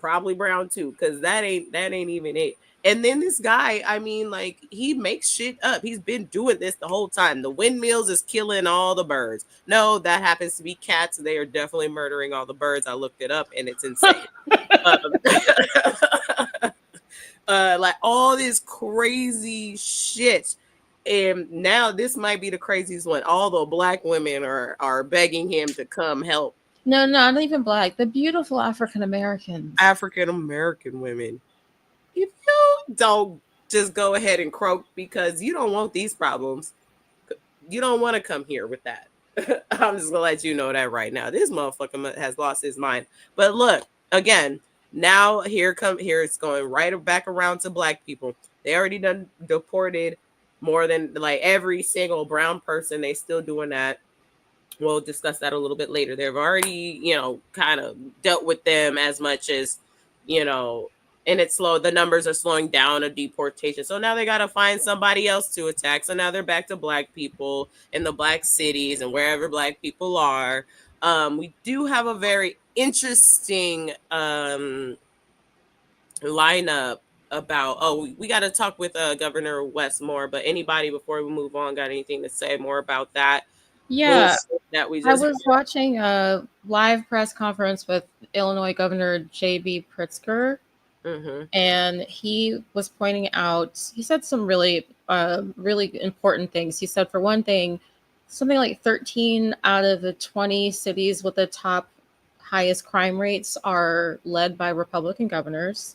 probably brown too. Because that ain't even it. And then this guy, I mean, like, he makes shit up. He's been doing this the whole time. The windmills is killing all the birds. No, that happens to be cats. They are definitely murdering all the birds. I looked it up and it's insane. Like all this crazy shit. And now this might be the craziest one. All the black women are begging him to come help. No, not even black. The beautiful African Americans. African American women. If you don't just go ahead and croak because you don't want these problems, you don't want to come here with that. I'm just gonna let you know that right now. This motherfucker has lost his mind. But look, again, now here it's going right back around to black people. They already done deported more than like every single brown person. They still doing that. We'll discuss that a little bit later. They've already, kind of dealt with them as much as, and it's slow. The numbers are slowing down of deportation. So now they got to find somebody else to attack. So now they're back to black people in the black cities and wherever black people are. We do have a very interesting lineup about, we got to talk with Governor West more, but anybody before we move on got anything to say more about that? Yeah, that we I was watching a live press conference with Illinois Governor J.B. Pritzker. Mm-hmm. And he was pointing out, he said some really, really important things. He said, for one thing, something like 13 out of the 20 cities with the top highest crime rates are led by Republican governors.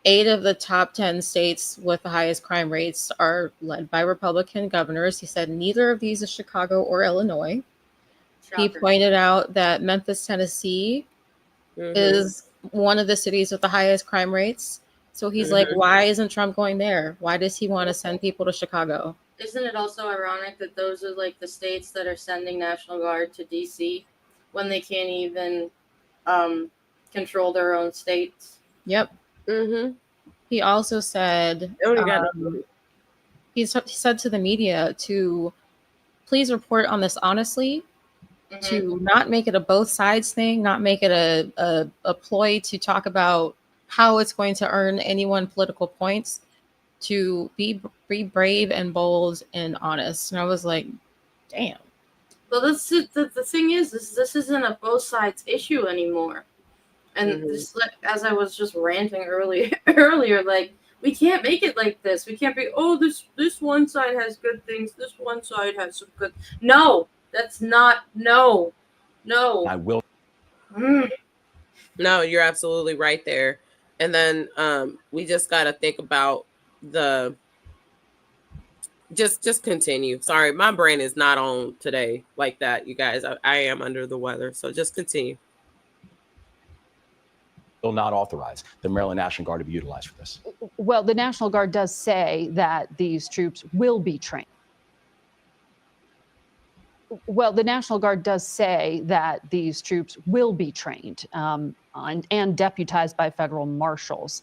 8 of the top 10 states with the highest crime rates are led by Republican governors. He said neither of these is Chicago or Illinois. Shocker. He pointed out that Memphis, Tennessee is one of the cities with the highest crime rates. So he's like, why isn't Trump going there? Why does he want to send people to Chicago? Isn't it also ironic that those are like the states that are sending National Guard to DC when they can't even control their own states? Yep. Mm-hmm. He also said, he said to the media to please report on this honestly, to not make it a both sides thing, not make it a ploy to talk about how it's going to earn anyone political points, to be brave and bold and honest. And I was like, damn. Well, the thing is, this isn't a both sides issue anymore. And this, like, as I was just ranting earlier, like, we can't make it like this. We can't be, this one side has good things, this one side has some good. No, that's not. No. I will. No, you're absolutely right there. And then we just got to think about the. Just continue. Sorry, my brain is not on today like that, you guys. I am under the weather, so just continue. Will not authorize the Maryland National Guard to be utilized for this. Well, the National Guard does say that these troops will be trained. Well, the National Guard does say that these troops will be trained and deputized by federal marshals.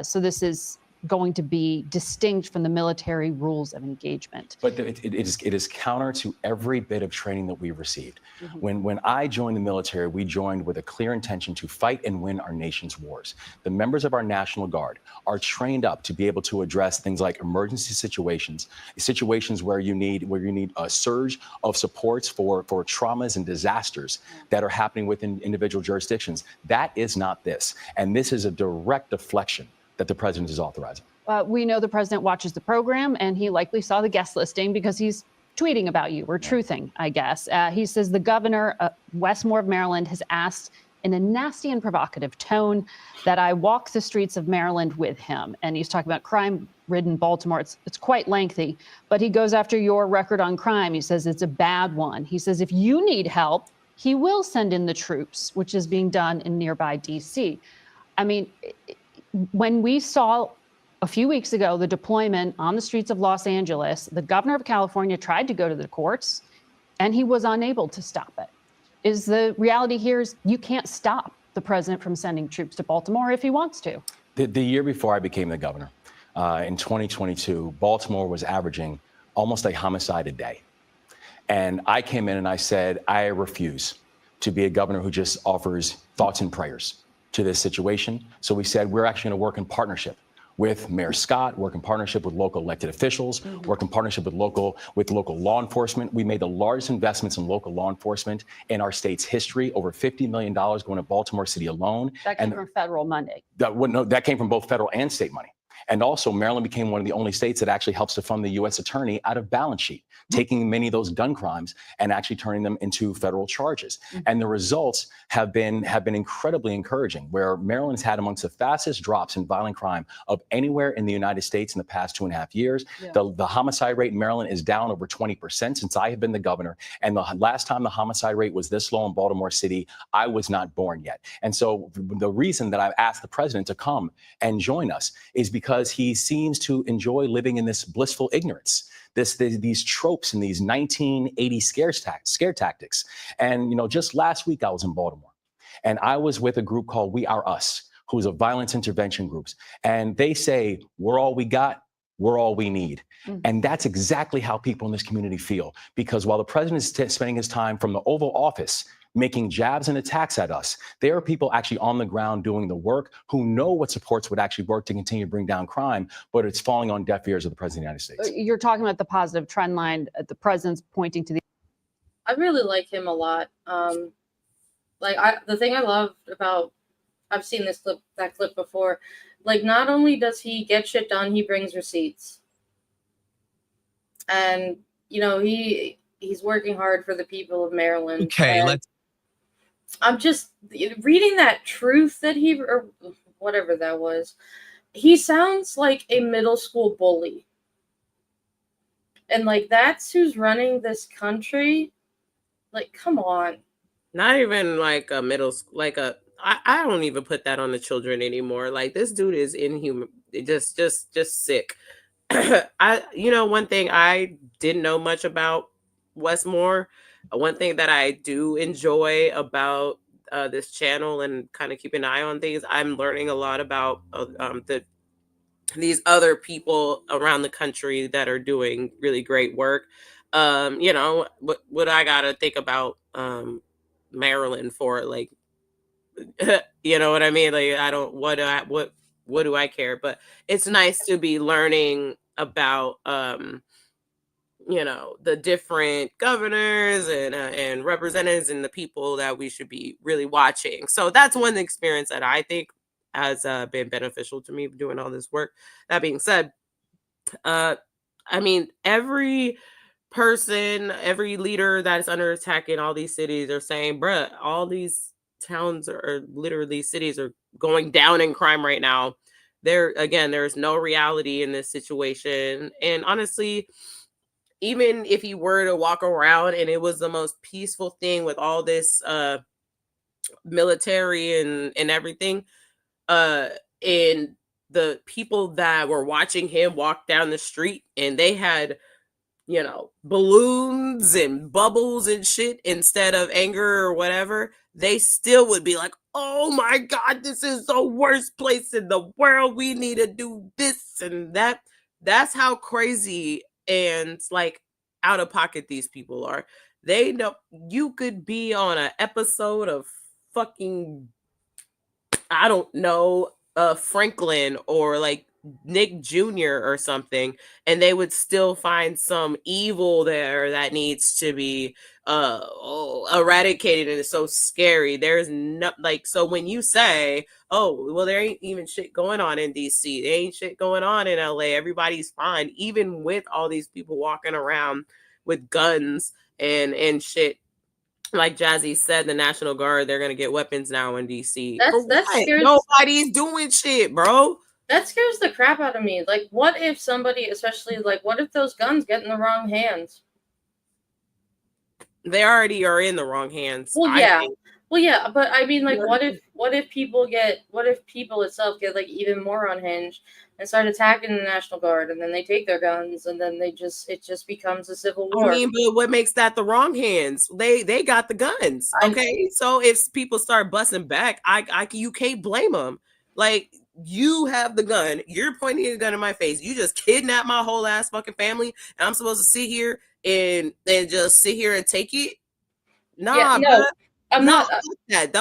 So this is going to be distinct from the military rules of engagement. But it is counter to every bit of training that we've received. When I joined the military, we joined with a clear intention to fight and win our nation's wars. The members of our National Guard are trained up to be able to address things like emergency situations where you need a surge of supports for traumas and disasters that are happening within individual jurisdictions. That is not this. And this is a direct deflection that the president is authorizing. We know the president watches the program, and he likely saw the guest listing because he's tweeting about you or truthing, I guess. He says the governor, Wes Moore of Maryland, has asked in a nasty and provocative tone that I walk the streets of Maryland with him. And he's talking about crime-ridden Baltimore. It's quite lengthy, but he goes after your record on crime. He says it's a bad one. He says if you need help, he will send in the troops, which is being done in nearby D.C. I mean, when we saw a few weeks ago the deployment on the streets of Los Angeles, the governor of California tried to go to the courts, and he was unable to stop it. Is the reality here is you can't stop the president from sending troops to Baltimore if he wants to. The year before I became the governor, in 2022, Baltimore was averaging almost a homicide a day. And I came in and I said, I refuse to be a governor who just offers thoughts and prayers to this situation. So we said, we're actually going to work in partnership with Mayor Scott, work in partnership with local elected officials, work in partnership with local law enforcement. We made the largest investments in local law enforcement in our state's history, over $50 million going to Baltimore City alone. That came from federal money. That came from both federal and state money. And also, Maryland became one of the only states that actually helps to fund the U.S. attorney out of balance sheet, taking many of those gun crimes and actually turning them into federal charges. And the results have been incredibly encouraging, where Maryland's had amongst the fastest drops in violent crime of anywhere in the United States in the past 2.5 years. Yeah. The homicide rate in Maryland is down over 20% since I have been the governor. And the last time the homicide rate was this low in Baltimore City, I was not born yet. And so the reason that I've asked the president to come and join us is because he seems to enjoy living in this blissful ignorance, these tropes and these 1980 scare tactics. And, just last week I was in Baltimore and I was with a group called We Are Us, who's a violence intervention group. And they say, we're all we got, we're all we need. And that's exactly how people in this community feel. Because while the president is spending his time from the Oval Office making jabs and attacks at us, there are people actually on the ground doing the work who know what supports would actually work to continue to bring down crime, but it's falling on deaf ears of the president of the United States. You're talking about the positive trend line, the president's pointing to the. I really like him a lot. The thing I loved about, I've seen that clip before. Like, not only does he get shit done, he brings receipts. And, he's working hard for the people of Maryland. Okay, I'm just reading that truth that or whatever that was. He sounds like a middle school bully. And that's who's running this country. Come on. Not even like a middle school, I don't even put that on the children anymore. This dude is inhuman, just sick. One thing I didn't know much about Westmore. One thing that I do enjoy about this channel and kind of keep an eye on things, I'm learning a lot about these other people around the country that are doing really great work. What I gotta think about Maryland for, you know what I mean? I don't, what do I care? But it's nice to be learning about the different governors and representatives and the people that we should be really watching. So that's one experience that I think has been beneficial to me doing all this work. That being said, every person, every leader that is under attack in all these cities are saying, bruh, all these towns are literally cities are going down in crime right now. There's no reality in this situation. And honestly, even if you were to walk around and it was the most peaceful thing with all this military and everything, and the people that were watching him walk down the street and they had, balloons and bubbles and shit instead of anger or whatever, they still would be like, oh my God, this is the worst place in the world. We need to do this and that. That's how crazy and out of pocket these people are. They know you could be on an episode of fucking, I don't know, Franklin or Nick Jr. or something, and they would still find some evil there that needs to be eradicated, and it's so scary. There's no so when you say, oh well, there ain't even shit going on in DC, there ain't shit going on in LA, everybody's fine, even with all these people walking around with guns and shit, like Jazzy said, the National Guard, they're gonna get weapons now in DC. That scares Nobody's doing shit, bro. That scares the crap out of me. Like, what if somebody, especially like, what if those guns get in the wrong hands? They already are in the wrong hands. Well, yeah. Well, yeah, but I mean, like, what if people itself get like even more unhinged and start attacking the National Guard, and then they take their guns, and then it just becomes a civil war. I mean, but what makes that the wrong hands? They got the guns. Okay, so if people start busting back, you can't blame them. Like, you have the gun, you're pointing a gun in my face, you just kidnapped my whole ass fucking family, and I'm supposed to sit here and just sit here and take it? Nah, yeah, no, I'm not that.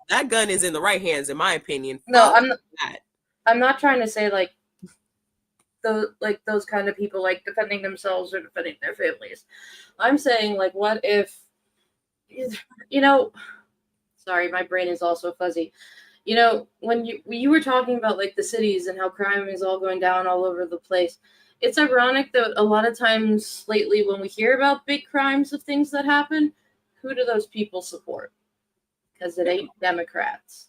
That gun is in the right hands, in my opinion. No, I'm not trying to say like those kind of people like defending themselves or defending their families. I'm saying, like, what if, sorry, my brain is also fuzzy. When you were talking about like the cities and how crime is all going down all over the place, it's ironic that a lot of times lately when we hear about big crimes of things that happen, who do those people support? Because it ain't Democrats.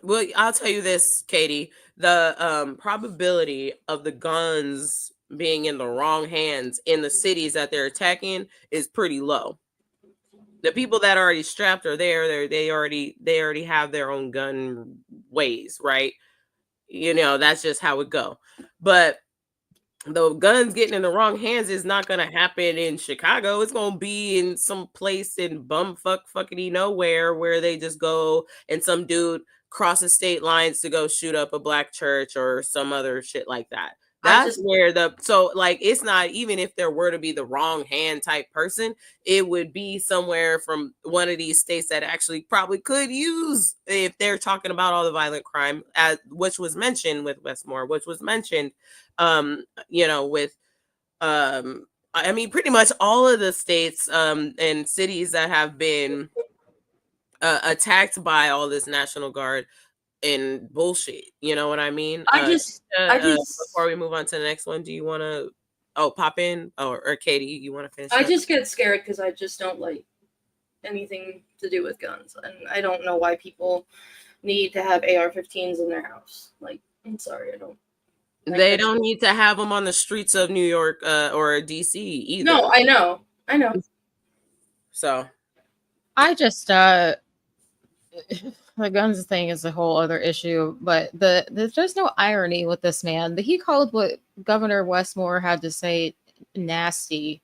Well, I'll tell you this, Katie, the probability of the guns being in the wrong hands in the cities that they're attacking is pretty low. The people that are already strapped are there. They already have their own gun ways, right? That's just how it go. But the guns getting in the wrong hands is not going to happen in Chicago. It's going to be in some place in fuckity nowhere where they just go and some dude crosses state lines to go shoot up a black church or some other shit like that. That's where it's not, even if there were to be the wrong hand type person, it would be somewhere from one of these states that actually probably could use, if they're talking about all the violent crime, which was mentioned with Westmore, which was mentioned, with, I mean, pretty much all of the states and cities that have been attacked by all this National Guard and bullshit, you know what I mean? Before we move on to the next one, do you want to pop in, or Katie, you want to finish? I just get scared because I just don't like anything to do with guns, and I don't know why people need to have AR-15s in their house. Like, I'm sorry, I don't. They don't need to have them on the streets of New York or DC either. No, I know. So, I just the guns thing is a whole other issue, but there's no irony with this man. He called what Governor Westmore had to say nasty.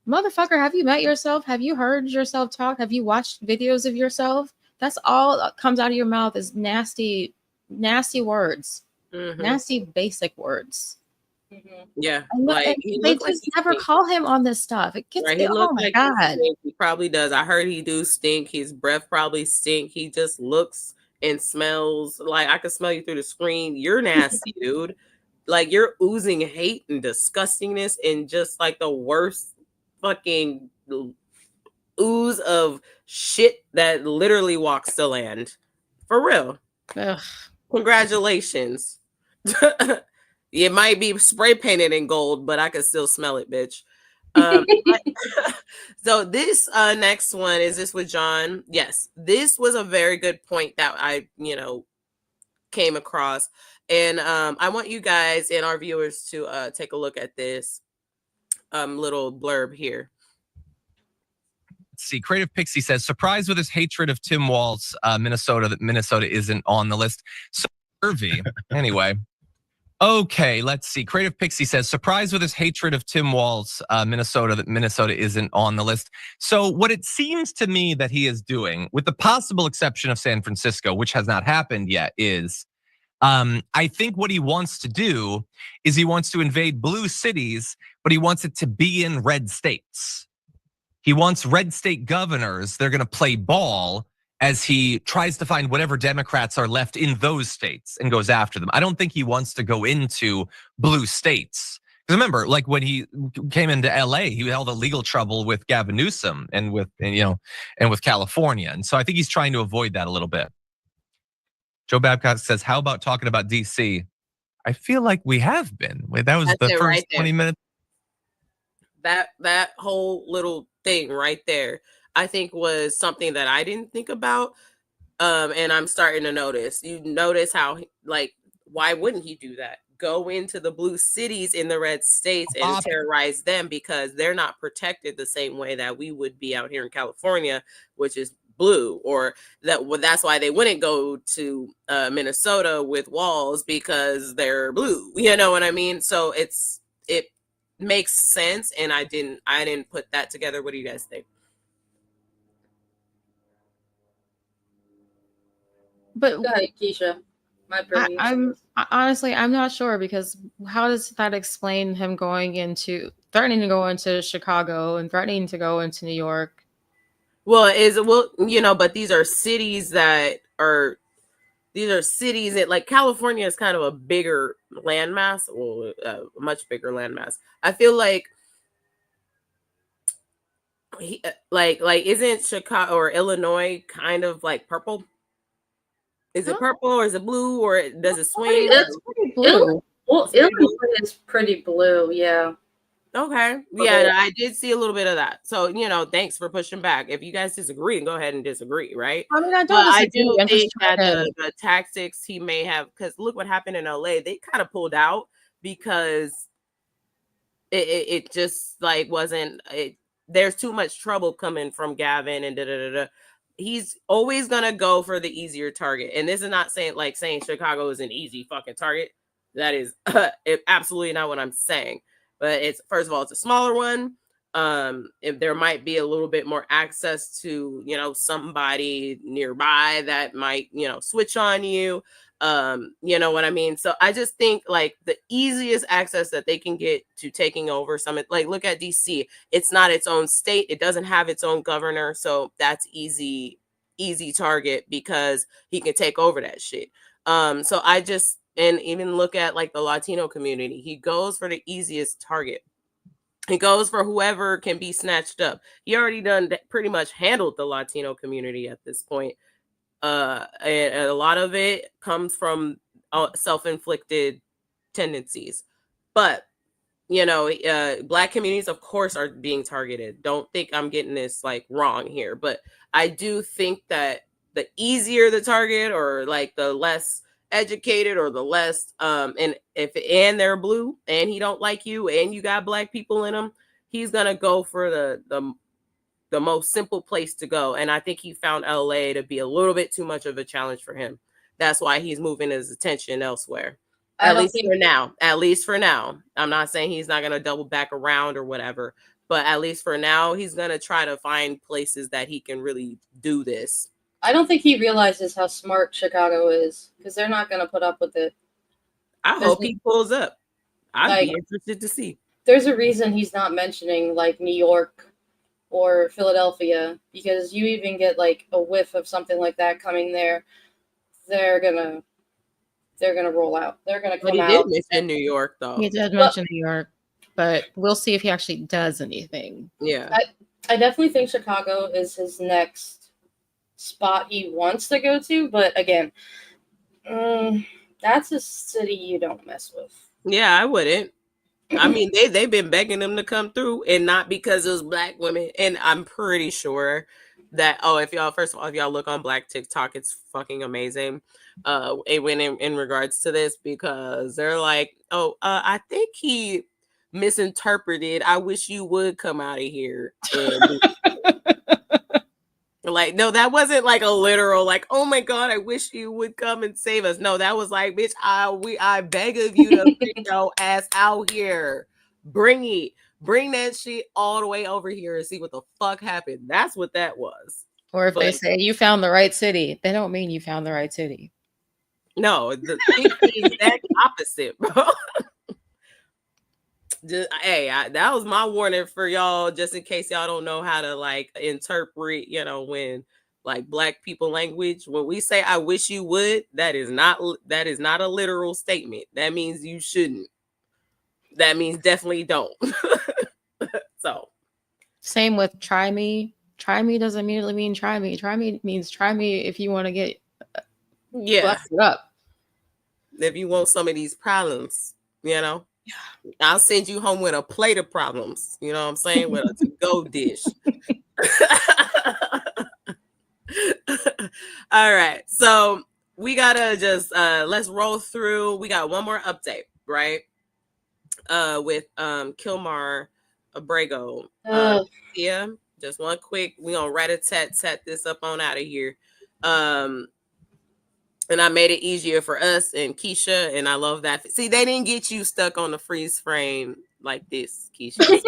Motherfucker, have you met yourself? Have you heard yourself talk? Have you watched videos of yourself? That's all that comes out of your mouth is nasty words. Mm-hmm. Nasty basic words. Mm-hmm. Yeah, and they just never call him on this stuff. It gets oh my god, he probably does. I heard he do stink. His breath probably stink. He just looks and smells like I can smell you through the screen. You're nasty, dude. Like, you're oozing hate and disgustingness and just like the worst fucking ooze of shit that literally walks the land. For real. Ugh. Congratulations. It might be spray painted in gold, but I can still smell it, bitch. So this next one, is this with John? Yes, this was a very good point that I, came across. And I want you guys and our viewers to take a look at this little blurb here. Let's see, Creative Pixie says, surprised with his hatred of Tim Walz, Minnesota, that Minnesota isn't on the list. So Irvy, anyway. Okay, let's see. Creative Pixie says, surprised with his hatred of Tim Walz, Minnesota, that Minnesota isn't on the list. So what it seems to me that he is doing, with the possible exception of San Francisco, which has not happened yet, is I think what he wants to do is he wants to invade blue cities, but he wants it to be in red states. He wants red state governors. They're going to play ball as he tries to find whatever Democrats are left in those states and goes after them. I don't think he wants to go into blue states. Because remember, like when he came into LA, he held a legal trouble with Gavin Newsom and with California. And so I think he's trying to avoid that a little bit. Joe Babcock says, how about talking about DC? I feel like we have been. That was the first 20 minutes. That whole little thing right there. I think was something that I didn't think about. And I'm starting to notice. You notice how, like, why wouldn't he do that? Go into the blue cities in the red states and terrorize them because they're not protected the same way that we would be out here in California, which is blue. Or that's why they wouldn't go to Minnesota with walls because they're blue. You know what I mean? So it makes sense, and I didn't put that together. What do you guys think? But go ahead, Keisha. Honestly, I'm not sure, because how does that explain him threatening to go into Chicago and threatening to go into New York? Well, but these are cities that like California is kind of a bigger landmass, or a much bigger landmass. I feel like isn't Chicago or Illinois kind of like purple? Is it purple or is it blue, or does it swing? It's pretty blue. Illinois is pretty blue, yeah. Okay. Yeah, I did see a little bit of that. So, thanks for pushing back. If you guys disagree, go ahead and disagree, right? I mean, I do think that the tactics he may have, because look what happened in LA. They kind of pulled out because it just like wasn't it. There's too much trouble coming from Gavin and da-da-da-da. He's always gonna go for the easier target. And this is not saying Chicago is an easy fucking target. That is absolutely not what I'm saying. But it's, first of all, it's a smaller one. If there might be a little bit more access to, somebody nearby that might, switch on you. You know what I mean? So I just think like the easiest access that they can get to taking over like look at DC. It's not its own state. It doesn't have its own governor. So that's easy target because he can take over that shit. So and even look at like the Latino community. He goes for the easiest target. He goes for whoever can be snatched up. He already pretty much handled the Latino community at this point. And a lot of it comes from self-inflicted tendencies. But, Black communities, of course, are being targeted. Don't think I'm getting this like wrong here. But I do think that the easier the target, or like the less educated, or the less and they're blue and he don't like you and you got Black people in him, he's gonna go for the most simple place to go. And I think he found LA to be a little bit too much of a challenge for him. That's why he's moving his attention elsewhere. At least for now. I'm not saying he's not gonna double back around or whatever, but at least for now he's gonna try to find places that he can really do this. I don't think he realizes how smart Chicago is, because they're not going to put up with it. I hope he pulls up. I'd be interested to see. There's a reason he's not mentioning like New York or Philadelphia, because you even get like a whiff of something like that coming there, they're gonna roll out. They're gonna come out. He did mention New York, though. He did mention New York, but we'll see if he actually does anything. Yeah, I definitely think Chicago is his next spot he wants to go to, but again, that's a city you don't mess with. Yeah, I wouldn't. I mean, they've been begging him to come through, and not because it was Black women. And I'm pretty sure that if y'all look on Black TikTok, it's fucking amazing. It went in regards to this, because they're like, I think he misinterpreted. I wish you would come out of here. And like, no, that wasn't like a literal, like, oh my God, I wish you would come and save us. No, that was like, bitch, I beg of you to bring your ass out here. Bring that shit all the way over here and see what the fuck happened. That's what that was. Or if they say you found the right city, they don't mean you found the right city. No, the exact opposite, bro. That was my warning for y'all, just in case y'all don't know how to like interpret, when like Black people language. When we say I wish you would, that is not a literal statement. That means you shouldn't. That means definitely don't. So same with try me. Try me doesn't immediately mean try me. Try me means try me if you want to get busted up. If you want some of these problems, I'll send you home with a plate of problems. You know what I'm saying? With a to-go dish. All right. So we gotta just let's roll through. We got one more update, right? With Kilmar Abrego Garcia. Just one quick, we gonna rat-a-tat this up on out of here. And I made it easier for us and Keisha, and I love that. See, they didn't get you stuck on the freeze frame like this, Keisha.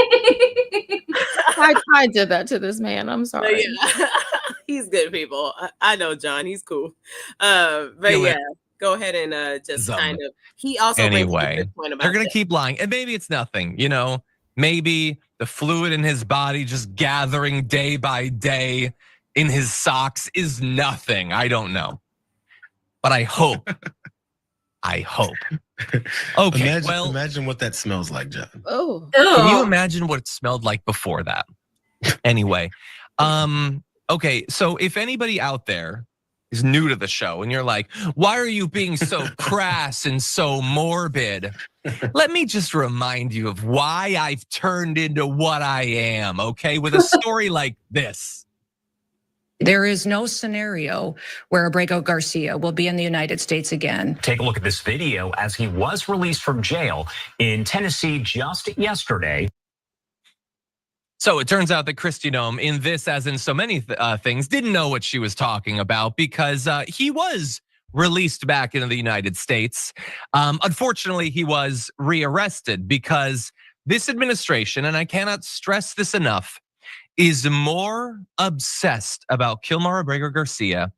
I did that to this man. I'm sorry. Yeah. He's good, people. I know John. He's cool. But yeah, go ahead and just kind of. He also brings up a anyway, good point about they're gonna that. keep lying, and maybe it's nothing. You know, maybe the fluid in his body just gathering day by day in his socks is nothing. I don't know, but I hope. I hope. Okay, imagine what that smells like, John. Oh, can you imagine what it smelled like before that? Anyway, okay, so if anybody out there is new to the show and you're like, why are you being so crass and so morbid? Let me just remind you of why I've turned into what I am, okay? With a story like this. There is no scenario where Abrego Garcia will be in the United States again. Take a look at this video as he was released from jail in Tennessee just yesterday. So it turns out that Kristi Noem, in this as in so many things, didn't know what she was talking about because he was released back into the United States. Unfortunately, he was rearrested because this administration, and I cannot stress this enough, is more obsessed about Kilmar Abrego Garcia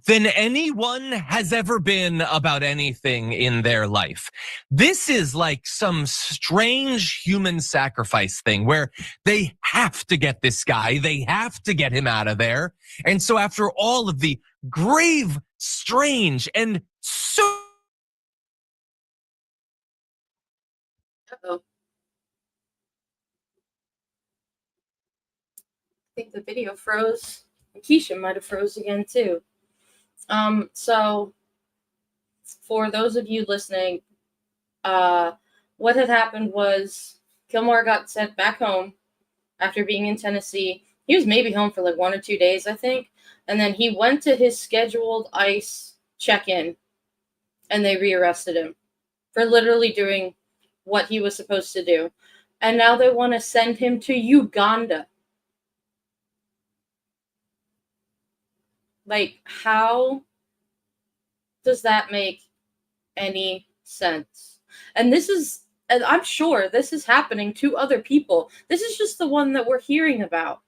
than anyone has ever been about anything in their life. This is like some strange human sacrifice thing where they have to get this guy, they have to get him out of there. And so after all of the grave, strange, and so Uh-oh. I think the video froze. Keisha might have froze again too. So for those of you listening, what had happened was Kilmar got sent back home after being in Tennessee. He was maybe home for like 1 or 2 days, I think. And then he went to his scheduled ICE check-in and they rearrested him for literally doing what he was supposed to do. And now they want to send him to Uganda. Like, how does that make any sense? And this is, and I'm sure this is happening to other people. This is just the one that we're hearing about.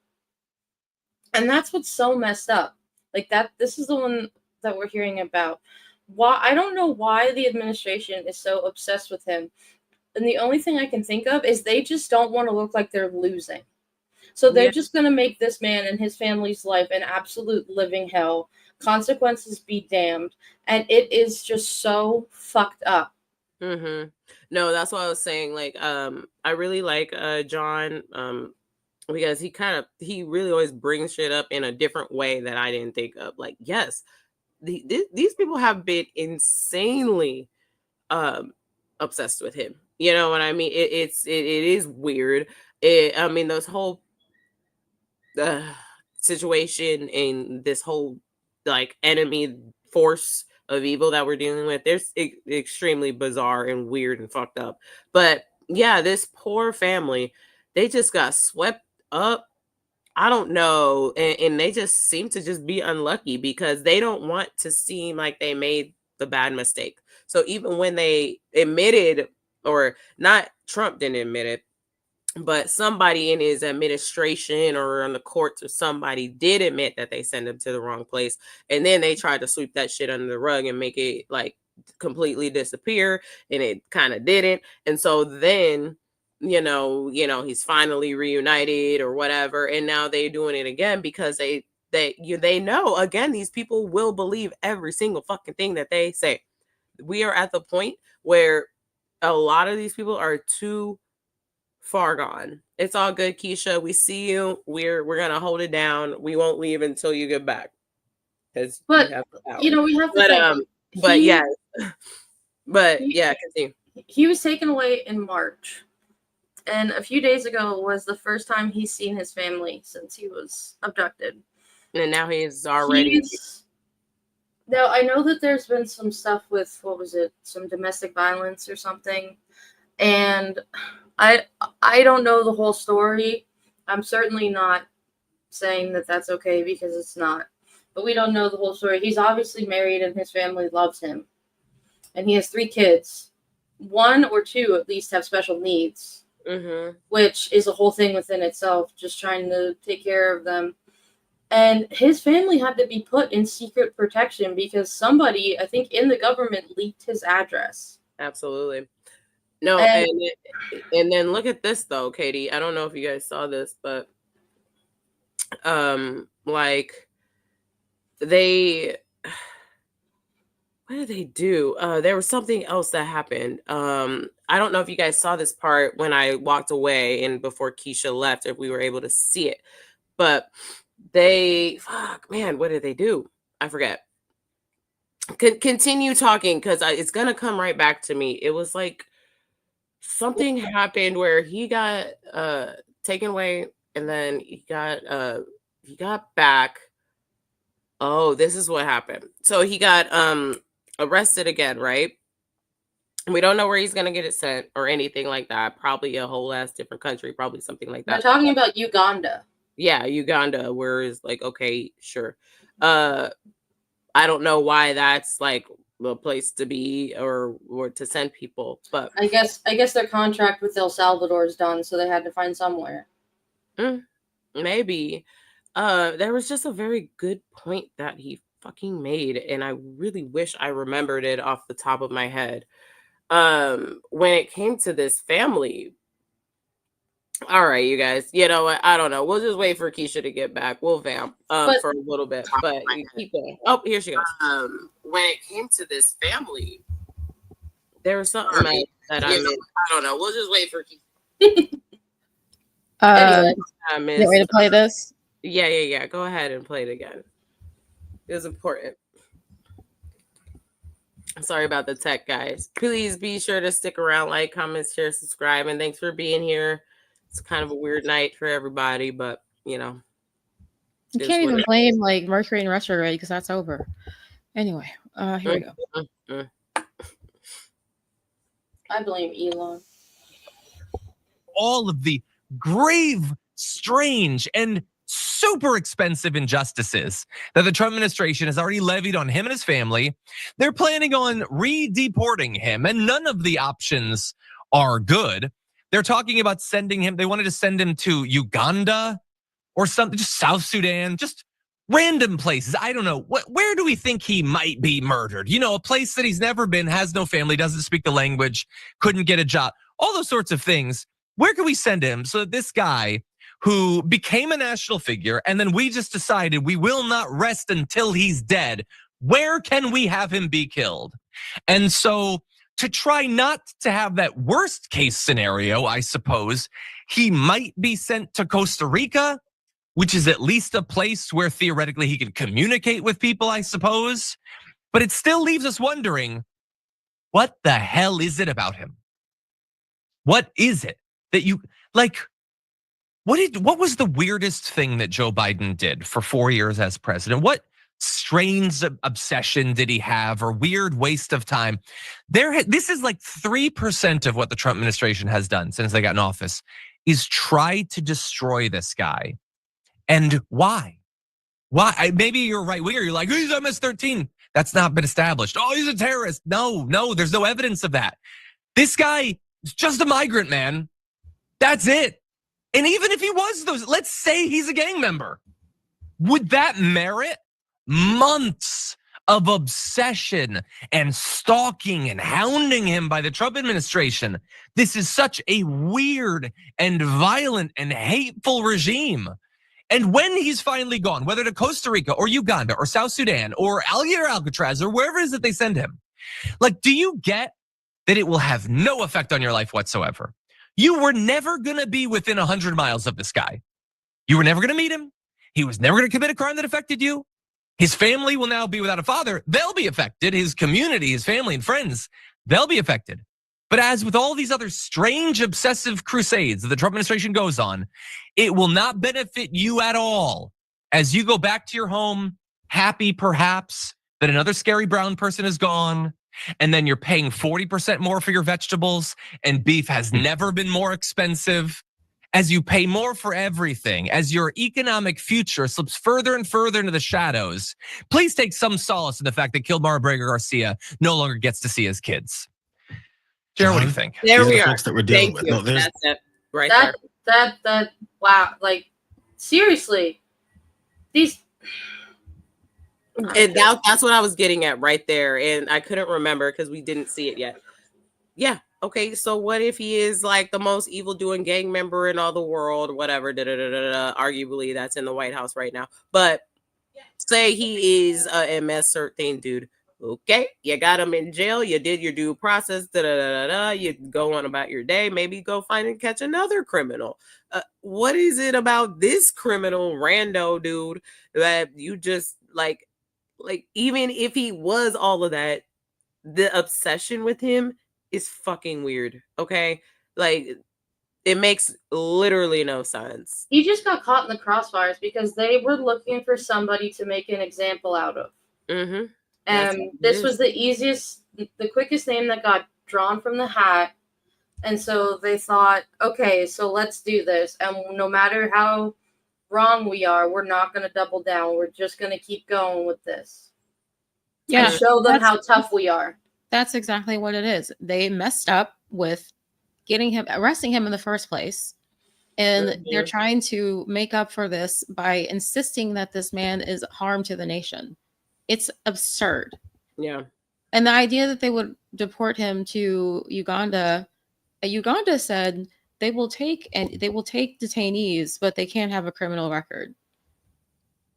And that's what's so messed up. Like that, this is the one that we're hearing about. Why? I don't know why the administration is so obsessed with him. And the only thing I can think of is they just don't want to look like they're losing. So they're just going to make this man and his family's life an absolute living hell. Consequences be damned. And it is just so fucked up. Mm-hmm. No, that's what I was saying. Like, I really like John because he really always brings shit up in a different way that I didn't think of. Like, yes, these people have been insanely obsessed with him. You know what I mean? It is weird. I mean, those whole situation and this whole like enemy force of evil that we're dealing with, there's extremely bizarre and weird and fucked up. But yeah, this poor family, they just got swept up. I don't know. And they just seem to just be unlucky because they don't want to seem like they made the bad mistake. So even when they admitted, or not, Trump didn't admit it, but somebody in his administration or on the courts or somebody did admit that they sent him to the wrong place. And then they tried to sweep that shit under the rug and make it like completely disappear. And it kind of didn't. And so then, you know, he's finally reunited or whatever. And now they're doing it again because they know, again, these people will believe every single fucking thing that they say. We are at the point where a lot of these people are too far gone. It's all good, Keisha. We see you. We're gonna hold it down. We won't leave until you get back. But we have to continue. He was taken away in March, and a few days ago was the first time he's seen his family since he was abducted. And now he's already Now, I know that there's been some stuff with, what was it, some domestic violence or something, and I don't know the whole story. I'm certainly not saying that that's okay, because it's not. But we don't know the whole story. He's obviously married and his family loves him. And he has 3 kids. 1 or 2 at least have special needs, which is a whole thing within itself, just trying to take care of them. And his family had to be put in secret protection because somebody, I think in the government, leaked his address. Absolutely. No, and then look at this though, Katie. I don't know if you guys saw this, but like they, what did they do? There was something else that happened. I don't know if you guys saw this part when I walked away and before Keisha left, if we were able to see it, but they, what did they do? I forget. Continue talking, because it's gonna come right back to me. It was like something happened where he got taken away, and then he got back. Oh, this is what happened. So he got arrested again, right? We don't know where he's gonna get it sent or anything like that. Probably a whole ass different country, probably something like that. They're talking about Uganda. Yeah, Uganda, where it's like, okay, sure. I don't know why that's like the place to be or to send people, but I guess their contract with El Salvador is done, so they had to find somewhere. Maybe. There was just a very good point that he fucking made, and I really wish I remembered it off the top of my head. When it came to this family. All right, you guys. You know what? I don't know. We'll just wait for Keisha to get back. We'll vamp for a little bit, but you keep going. Oh, here she goes. When it came to this family, there was something that I don't know. We'll just wait for Keisha. Anyway, you ready to play this? Yeah. Go ahead and play it again. It was important. Sorry about the tech, guys. Please be sure to stick around, like, comment, share, subscribe, and thanks for being here. It's kind of a weird night for everybody, but you know. You can't even blame like Mercury in retrograde because that's over. Anyway, here we go. I blame Elon. All of the grave, strange, and super expensive injustices that the Trump administration has already levied on him and his family. They're planning on re-deporting him, and none of the options are good. They're talking about sending him, they wanted to send him to Uganda or something, just South Sudan, just random places. I don't know. Where do we think he might be murdered? You know, a place that he's never been, has no family, doesn't speak the language, couldn't get a job, all those sorts of things. Where can we send him so that this guy who became a national figure and then we just decided we will not rest until he's dead, where can we have him be killed? And so to try not to have that worst case scenario, I suppose, he might be sent to Costa Rica, which is at least a place where theoretically he can communicate with people, I suppose. But it still leaves us wondering, what the hell is it about him? What is it that you, like, what was the weirdest thing that Joe Biden did for 4 years as president? What strange obsession did he have, or weird waste of time? This is like 3% of what the Trump administration has done since they got in office, is try to destroy this guy. And why? Why? Maybe you're right winger. You're like, he's MS-13. That's not been established. Oh, he's a terrorist. No, there's no evidence of that. This guy is just a migrant, man. That's it. And even if he was those, let's say he's a gang member, would that merit months of obsession and stalking and hounding him by the Trump administration? This is such a weird and violent and hateful regime. And when he's finally gone, whether to Costa Rica or Uganda or South Sudan or Alcatraz or wherever it is that they send him, like, do you get that it will have no effect on your life whatsoever? You were never gonna be within 100 miles of this guy. You were never gonna meet him. He was never gonna commit a crime that affected you. His family will now be without a father. They'll be affected. His community, his family and friends, they'll be affected. But as with all these other strange obsessive crusades that the Trump administration goes on, it will not benefit you at all as you go back to your home, happy perhaps that another scary brown person is gone, and then you're paying 40% more for your vegetables, and beef has never been more expensive. As you pay more for everything, as your economic future slips further and further into the shadows, please take some solace in the fact that Kilmar Abrego Garcia no longer gets to see his kids. Jared, what do you think? There we are. Folks that we're dealing with. No, That's it. Right there. That wow, like seriously. These and that's what I was getting at right there. And I couldn't remember because we didn't see it yet. Yeah. Okay. So what if he is like the most evil doing gang member in all the world, whatever, arguably that's in the White House right now. But say he is a MS certain dude. Okay, you got him in jail. You did your due process. You go on about your day. Maybe go find and catch another criminal. What is it about this criminal rando dude that you just like even if he was all of that, the obsession with him is fucking weird. Okay, like it makes literally no sense. He just got caught in the crossfires because they were looking for somebody to make an example out of. Mm-hmm. And this was the quickest name that got drawn from the hat. And so they thought, okay, so let's do this. And no matter how wrong we are, we're not going to double down. We're just going to keep going with this. Yeah. And show them how tough we are. That's exactly what it is. They messed up with arresting him in the first place. And they're trying to make up for this by insisting that this man is harm to the nation. It's absurd. Yeah. And the idea that they would deport him to Uganda, Uganda said they will take detainees, but they can't have a criminal record.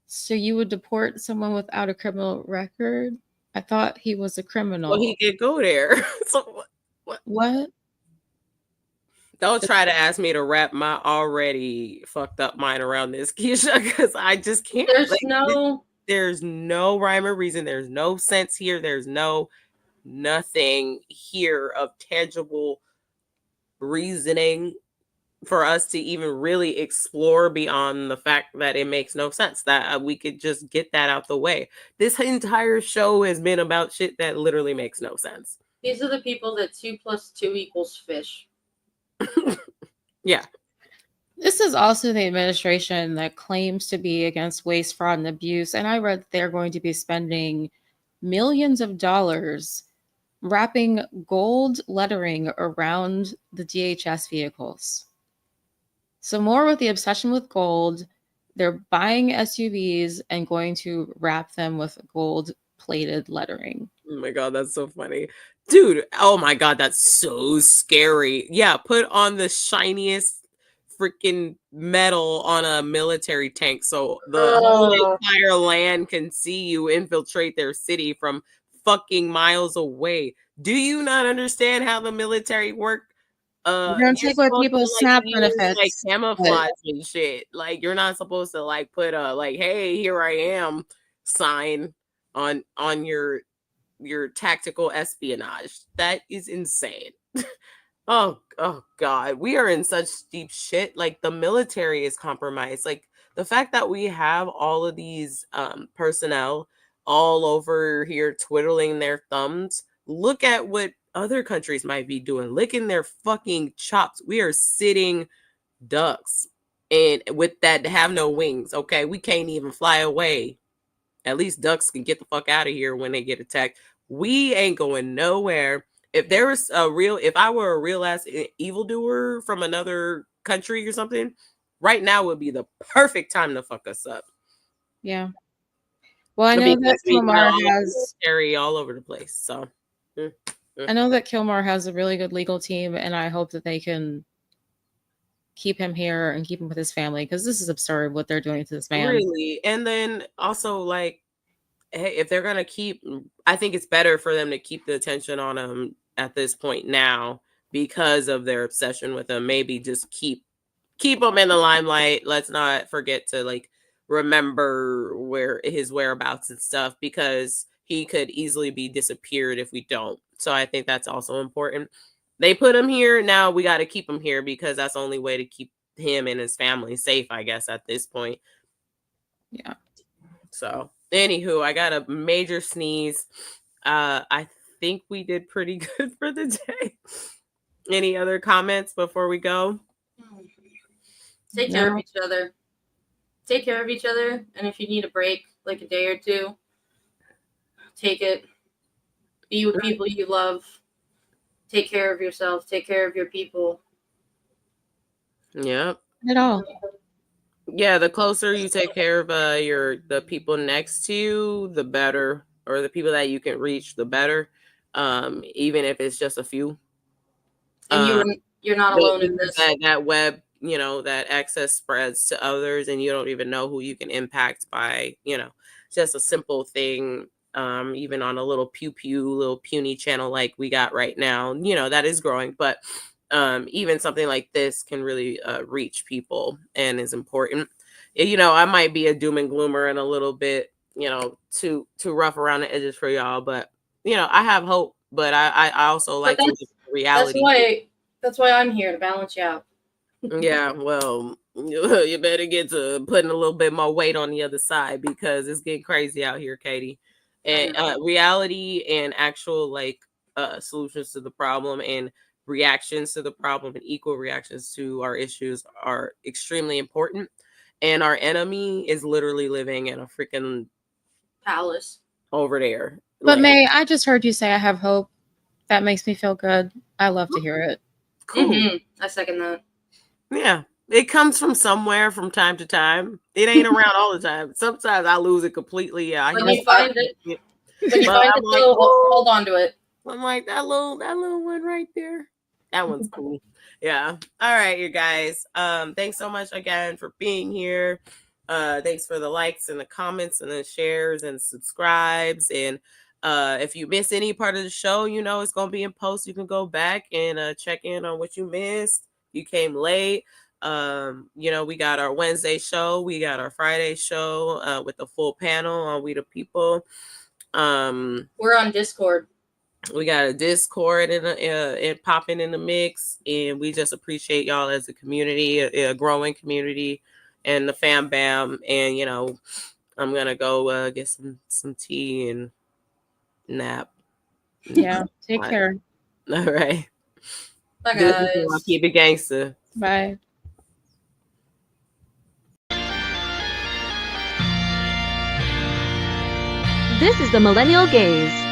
So you would deport someone without a criminal record? I thought he was a criminal. Well, he could go there. So what? Don't try to ask me to wrap my already fucked up mind around this, Keisha, because I just can't. There's no rhyme or reason. There's no sense here. There's nothing here of tangible reasoning for us to even really explore beyond the fact that it makes no sense, that we could just get that out the way. This entire show has been about shit that literally makes no sense. These are the people that 2 + 2 = fish. Yeah. This is also the administration that claims to be against waste, fraud, and abuse. And I read they're going to be spending millions of dollars wrapping gold lettering around the DHS vehicles. So more with the obsession with gold. They're buying SUVs and going to wrap them with gold-plated lettering. Oh my God, that's so funny. Dude, oh my God, that's so scary. Yeah, put on the shiniest freaking metal on a military tank so the whole entire land can see you infiltrate their city from fucking miles away. Do you not understand how the military work? You're gonna take away people's SNAP benefits, like camouflage and shit. Like you're not supposed to like put a like, hey, here I am sign on your tactical espionage. That is insane. Oh God, we are in such deep shit. Like the military is compromised. Like the fact that we have all of these personnel all over here twiddling their thumbs. Look at what other countries might be doing, licking their fucking chops. We are sitting ducks, and with that have no wings. Okay, we can't even fly away. At least ducks can get the fuck out of here when they get attacked. We ain't going nowhere. If there was if I were a real ass evildoer from another country or something, right now would be the perfect time to fuck us up. Yeah. Well, I know that Kilmar has military all over the place. So I know that Kilmar has a really good legal team, and I hope that they can keep him here and keep him with his family, because this is absurd what they're doing to this man. Really. And then also, like, hey, if they're gonna keep, I think it's better for them to keep the attention on him at this point now because of their obsession with him. Maybe just keep him in the limelight. Let's not forget to like remember where his whereabouts and stuff, because he could easily be disappeared if we don't. So I think that's also important. They put him here. Now we got to keep him here because that's the only way to keep him and his family safe, I guess, at this point. Yeah. So Anywho, I got a major sneeze. I think we did pretty good for the day. Any other comments before we go? Take care of each other. Take care of each other. And if you need a break, like a day or two, take it. Be with people you love. Take care of yourself. Take care of your people. Yep. At all. Yeah, the closer you take care of the people next to you, the better, or the people that you can reach, the better. Even if it's just a few. And you're not alone in this. That web, that access spreads to others, and you don't even know who you can impact by, just a simple thing. Even on a little little puny channel like we got right now, that is growing, but even something like this can really reach people and is important. I might be a doom and gloomer and a little bit, too rough around the edges for y'all, but I have hope, but I also like to live in reality. That's why I'm here, to balance you out. Yeah, well, you better get to putting a little bit more weight on the other side, because it's getting crazy out here, Katie. And reality and actual solutions to the problem and reactions to the problem and equal reactions to our issues are extremely important. And our enemy is literally living in a freaking palace over there. But May, I just heard you say I have hope. That makes me feel good. I love to hear it. Cool. Mm-hmm. I second that. Yeah. It comes from somewhere from time to time. It ain't around all the time. Sometimes I lose it completely. Yeah, when you find it, hold on to it. I'm like, that little one right there. That one's cool. Yeah. All right, you guys. Thanks so much again for being here. Thanks for the likes and the comments and the shares and subscribes. And if you miss any part of the show, it's gonna be in post. You can go back and check in on what you missed. You came late. We got our Wednesday show, we got our Friday show with the full panel on We the People. We're on Discord. We got a Discord and popping in the mix, and we just appreciate y'all as a community, a growing community, and the fam bam. And I'm gonna go get some tea and nap. Yeah, take care. All right. Bye, guys. I'll keep it gangster. Bye. This is the Millennial Gaze.